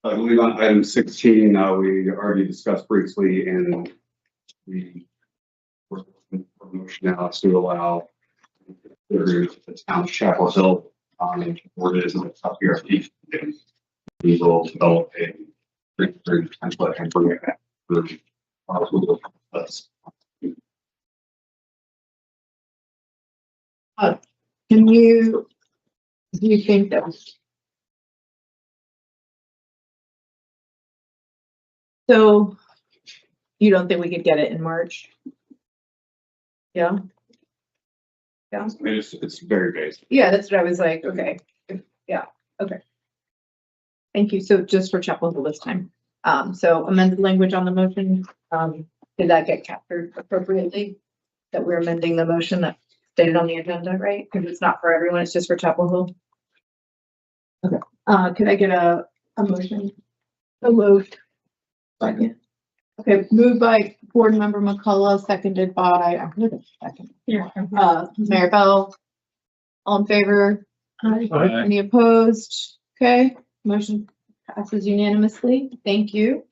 [SPEAKER 5] I believe on item 16, we already discussed briefly in the motion now to allow the town of Chapel Hill board is in the top ERP. We will develop a template and bring it back for approval.
[SPEAKER 8] Can you, do you think that? So you don't think we could get it in March? Yeah. Yeah.
[SPEAKER 5] I mean, it's very basic.
[SPEAKER 8] Yeah, that's what I was like, okay, yeah, okay. Thank you. So just for Chapel Hill this time. So amended language on the motion, did that get captured appropriately? That we're amending the motion that stated on the agenda, right? Because it's not for everyone, it's just for Chapel Hill. Okay, could I get a motion? So moved. Second. Okay, moved by board member McCullough, seconded by, Mayor Bell. All in favor?
[SPEAKER 9] Aye.
[SPEAKER 8] Any opposed? Okay, motion passes unanimously. Thank you.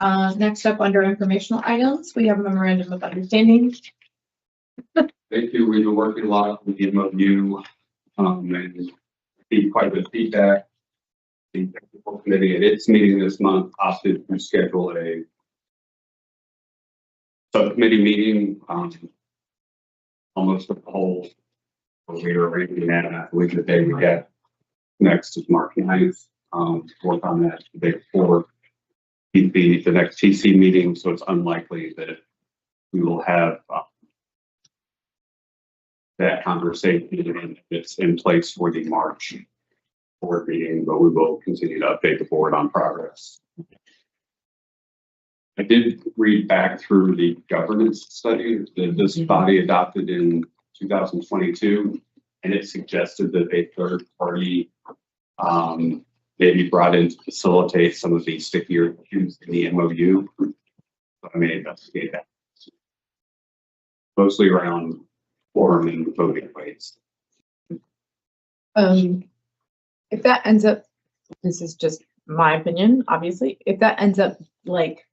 [SPEAKER 8] Next up, under informational items, we have a memorandum of understanding.
[SPEAKER 5] Thank you. We've been working a lot with the MOU, and received quite a bit of feedback. The technical committee at its meeting this month opted to schedule a subcommittee meeting, almost the whole. We are arranging that, and I believe the day we get next is March 9th, to work on that the day before the next TC meeting, so it's unlikely that we will have that conversation and it's in place for the March board meeting, but we will continue to update the board on progress. I did read back through the governance study that this body adopted in 2022, and it suggested that a third party may be brought in to facilitate some of the stickier issues in the MOU. So I may investigate that. Mostly around form and voting weights.
[SPEAKER 8] If that ends up, this is just my opinion, obviously, if that ends up like,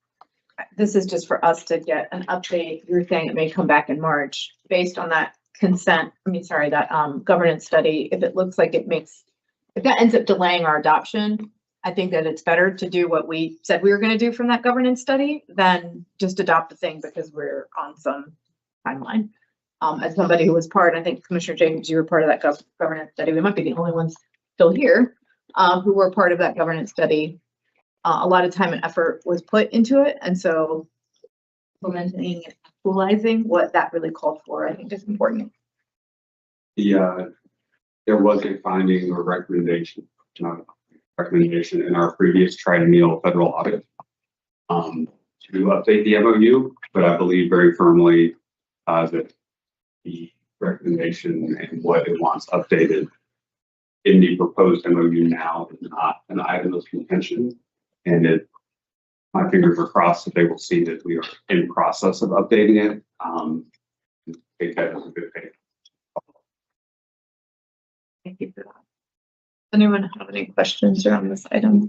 [SPEAKER 8] this is just for us to get an update. You're saying it may come back in March based on that that governance study. If it looks like it makes, if that ends up delaying our adoption, I think that it's better to do what we said we were going to do from that governance study than just adopt the thing because we're on some timeline. As somebody who was part, I think Commissioner Jacobs, you were part of that governance study. We might be the only ones still here who were part of that governance study. A lot of time and effort was put into it. And so implementing and actualizing what that really called for, I think is important.
[SPEAKER 5] The there was a finding or recommendation in our previous triennial federal audit to update the MOU, but I believe very firmly that the recommendation and what it wants updated in the proposed MOU now is not an item of contention. And my fingers are crossed that they will see that we are in process of updating it. Take that as a good thing.
[SPEAKER 8] Thank you for that. Anyone have any questions around this item?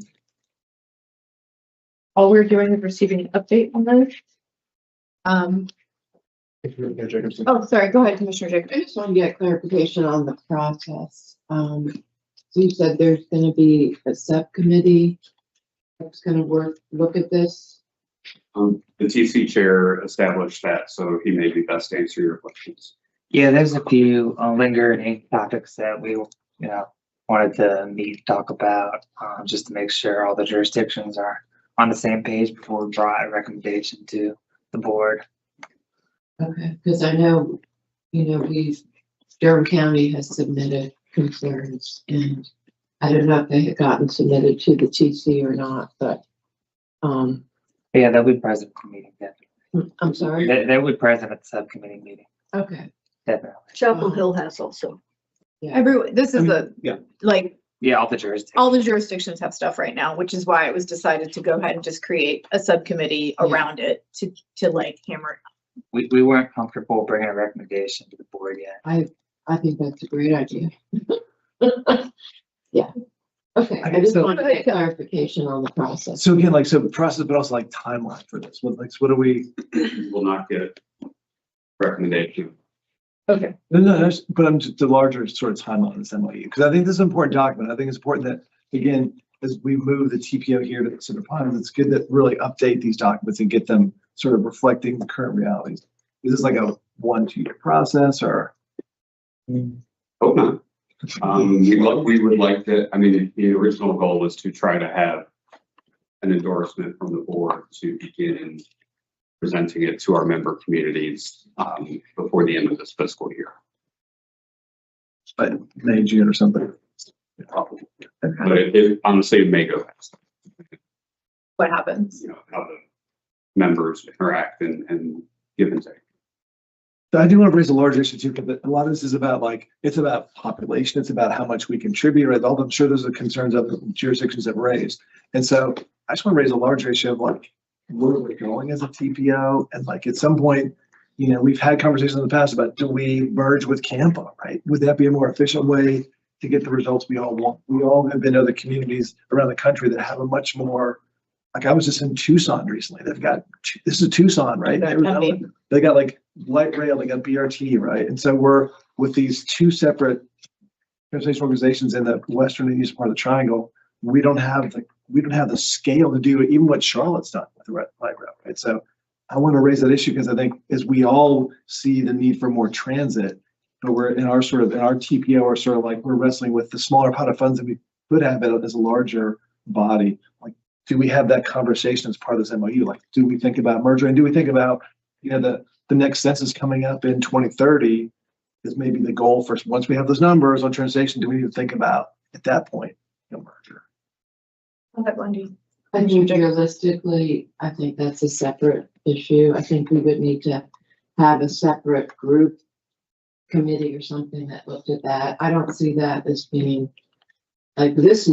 [SPEAKER 8] All we're doing is receiving an update on those. Oh, sorry, go ahead, Commissioner Jacobs.
[SPEAKER 11] I just want to get clarification on the process. So you said there's gonna be a subcommittee that's gonna look at this.
[SPEAKER 5] The TC chair established that, so he may be best to answer your questions.
[SPEAKER 3] Yeah, there's a few lingering topics that we, wanted to meet, talk about, just to make sure all the jurisdictions are on the same page before we brought a recommendation to the board.
[SPEAKER 11] Okay, because I know, Durham County has submitted concerns, and I don't know if they had gotten submitted to the TC or not, but,
[SPEAKER 3] Yeah, they'll be present at the meeting, definitely.
[SPEAKER 11] I'm sorry.
[SPEAKER 3] They will be present at the subcommittee meeting,
[SPEAKER 11] Okay.
[SPEAKER 3] definitely.
[SPEAKER 1] Chapel Hill has also.
[SPEAKER 8] Everyone, this is
[SPEAKER 2] yeah.
[SPEAKER 8] like,
[SPEAKER 3] Yeah, all the jurisdictions.
[SPEAKER 8] all the jurisdictions have stuff right now, which is why it was decided to go ahead and just create a subcommittee around it to like hammer it.
[SPEAKER 3] We weren't comfortable bringing a recommendation to the board yet.
[SPEAKER 11] I think that's a great idea. Yeah. Okay, I just
[SPEAKER 2] So-
[SPEAKER 11] wanted to get clarification on the process.
[SPEAKER 2] So again, like, so process, but also like timeline for this. What do we?
[SPEAKER 5] You will not get recommendation.
[SPEAKER 8] Okay.
[SPEAKER 2] No, but I'm just the larger sort of timeline on this MOU, because I think this is an important document. I think it's important that, again, as we move the TPO here to sort of finals, it's good to really update these documents and get them sort of reflecting the current realities. Is this like a 1-2 year process or?
[SPEAKER 5] Hope not. We would like to, the original goal was to try to have an endorsement from the board to begin presenting it to our member communities before the end of this fiscal year.
[SPEAKER 2] But May, June or something.
[SPEAKER 5] Probably. But it honestly, it may go fast.
[SPEAKER 8] What happens?
[SPEAKER 5] How the members interact and give and take.
[SPEAKER 2] I do want to raise a larger issue too, but a lot of this is about it's about population. It's about how much we contribute, right? I'm sure those are concerns of the jurisdictions have raised. And so I just want to raise a larger issue of where we're going as a TPO. And at some point, we've had conversations in the past about, do we merge with CAMPA, right? Would that be a more efficient way to get the results we all want? We all have been to other communities around the country that have a much more, I was just in Tucson recently. This is Tucson, right? They got light rail, they got BRT, right? And so we're with these two separate transportation organizations in the western and eastern part of the triangle. We don't have the scale to do even what Charlotte's done with the light rail, right? So I want to raise that issue because I think as we all see the need for more transit, but we're in our TPO are sort of we're wrestling with the smaller pot of funds that we could have as a larger body. Do we have that conversation as part of this MOU? Do we think about merger, and do we think about, the next census coming up in 2030 is maybe the goal for, once we have those numbers on transportation, do we need to think about at that point, merger?
[SPEAKER 11] I think realistically, I think that's a separate issue. I think we would need to have a separate group committee or something that looked at that. I don't see that as being this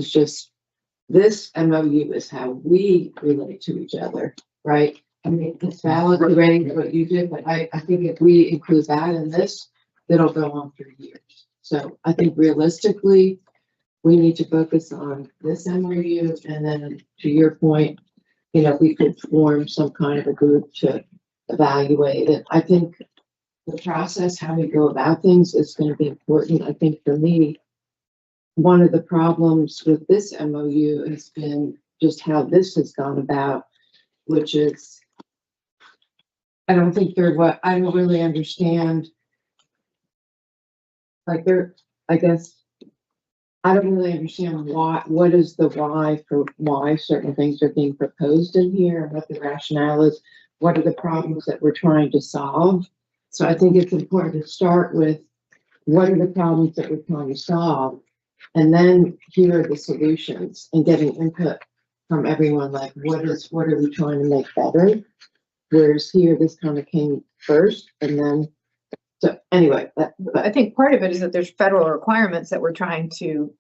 [SPEAKER 11] MOU is how we relate to each other, right? It's valid to raise what you did, but I think if we include that in this, it'll go on for years. So I think realistically, we need to focus on this MOU, and then to your point, we could form some kind of a group to evaluate it. I think the process, how we go about things is going to be important. I think for me, one of the problems with this MOU has been just how this has gone about, which is, I don't really understand. I don't really understand what is the why for why certain things are being proposed in here, and what the rationale is, what are the problems that we're trying to solve. So I think it's important to start with what are the problems that we're trying to solve? And then here are the solutions and getting input from everyone, like what are we trying to make better? Whereas here, this kind of came first and then, so anyway,
[SPEAKER 8] But I think part of it is that there's federal requirements that we're trying to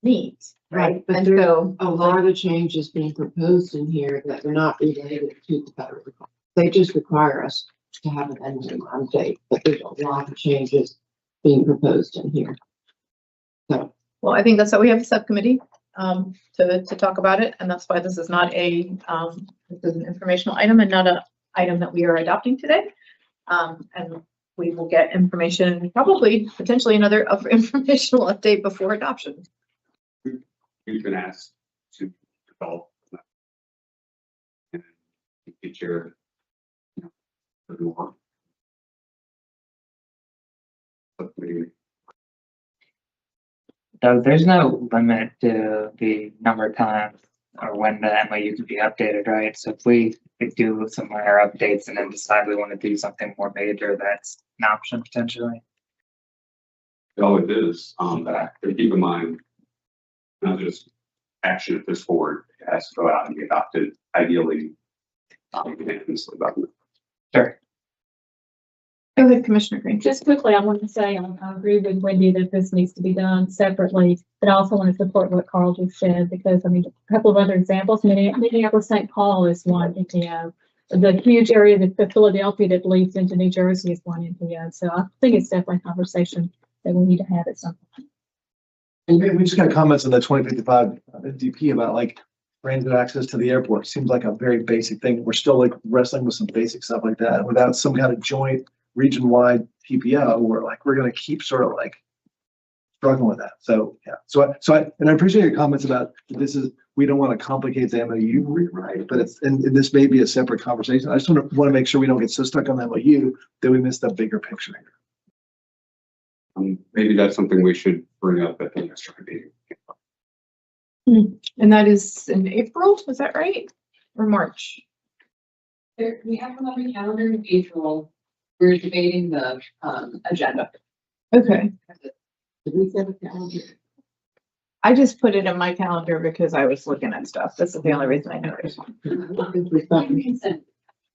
[SPEAKER 8] meet, right?
[SPEAKER 11] but
[SPEAKER 8] And
[SPEAKER 11] there's
[SPEAKER 8] so,
[SPEAKER 11] a lot of changes being proposed in here that are not related to the federal requirements. They just require us to have an end date, but there's a lot of changes being proposed in here. So,
[SPEAKER 8] well, I think that's why we have a subcommittee, to talk about it. And that's why this is not this is an informational item and not a item that we are adopting today. And we will get information, probably potentially another informational update before adoption.
[SPEAKER 5] We've been asked to develop that. And get your, more.
[SPEAKER 3] So there's no limit to the number of times or when the MOU can be updated, right? So if we do some minor updates and then decide we want to do something more major, that's an option potentially.
[SPEAKER 5] It always is, but keep in mind, not just action at this board, it has to go out and be adopted, ideally, unanimously by the.
[SPEAKER 3] Sure.
[SPEAKER 8] Go ahead, Commissioner Green.
[SPEAKER 12] Just quickly, I want to say, I agree with Wendy that this needs to be done separately, but I also want to support what Carl just said, because I mean, a couple of other examples, Minneapolis, St. Paul is one NPO. The huge area that Philadelphia that leads into New Jersey is one NPO. So I think it's definitely a conversation that we need to have at some point.
[SPEAKER 2] And we just got comments on the 2055 DP about like transit access to the airport. Seems like a very basic thing. We're still like wrestling with some basic stuff like that without some kind of joint region-wide TPO. We're going to keep sort of like struggling with that. So yeah. So I appreciate your comments about this is, we don't want to complicate the MOU rewrite, but and this may be a separate conversation. I just want to make sure we don't get so stuck on the MOU that we miss the bigger picture here.
[SPEAKER 5] Maybe that's something we should bring up at the next meeting.
[SPEAKER 8] And that is in April, is that right? Or March?
[SPEAKER 17] We have one on the calendar in April. We're debating the agenda.
[SPEAKER 8] Okay.
[SPEAKER 11] did we set a calendar?
[SPEAKER 8] I just put it in my calendar because I was looking at stuff. This is the only reason I know it.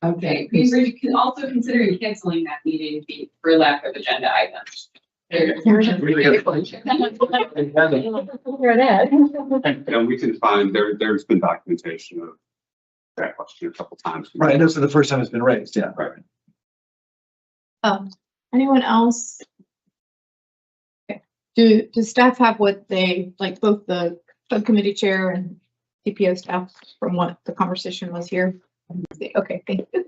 [SPEAKER 11] Okay.
[SPEAKER 17] We were also considering canceling that meeting for lack of agenda items.
[SPEAKER 5] And we can find, there's been documentation of that question a couple times.
[SPEAKER 2] Right. I know. So the first time it's been raised. Yeah.
[SPEAKER 5] Right.
[SPEAKER 8] Anyone else? Okay. Do staff have what they, like both the subcommittee chair and TPO staff from what the conversation was here? Okay, thank you.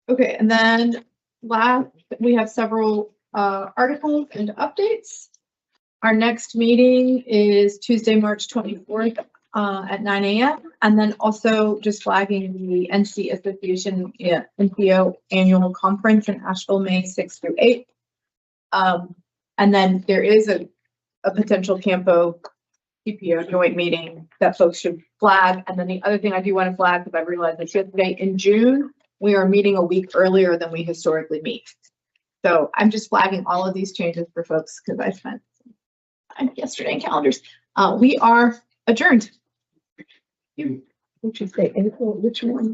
[SPEAKER 8] Okay, and then last, we have several articles and updates. Our next meeting is Tuesday, March 24th at 9 a.m. And then also just flagging the NC Association NPO annual conference in Asheville, May 6th through 8th. And then there is a potential Campo TPO joint meeting that folks should flag. And then the other thing I do want to flag, because I realized this yesterday, in June, we are meeting a week earlier than we historically meet. So I'm just flagging all of these changes for folks because I spent time yesterday in calendars. We are adjourned. You, what you say? April, which one?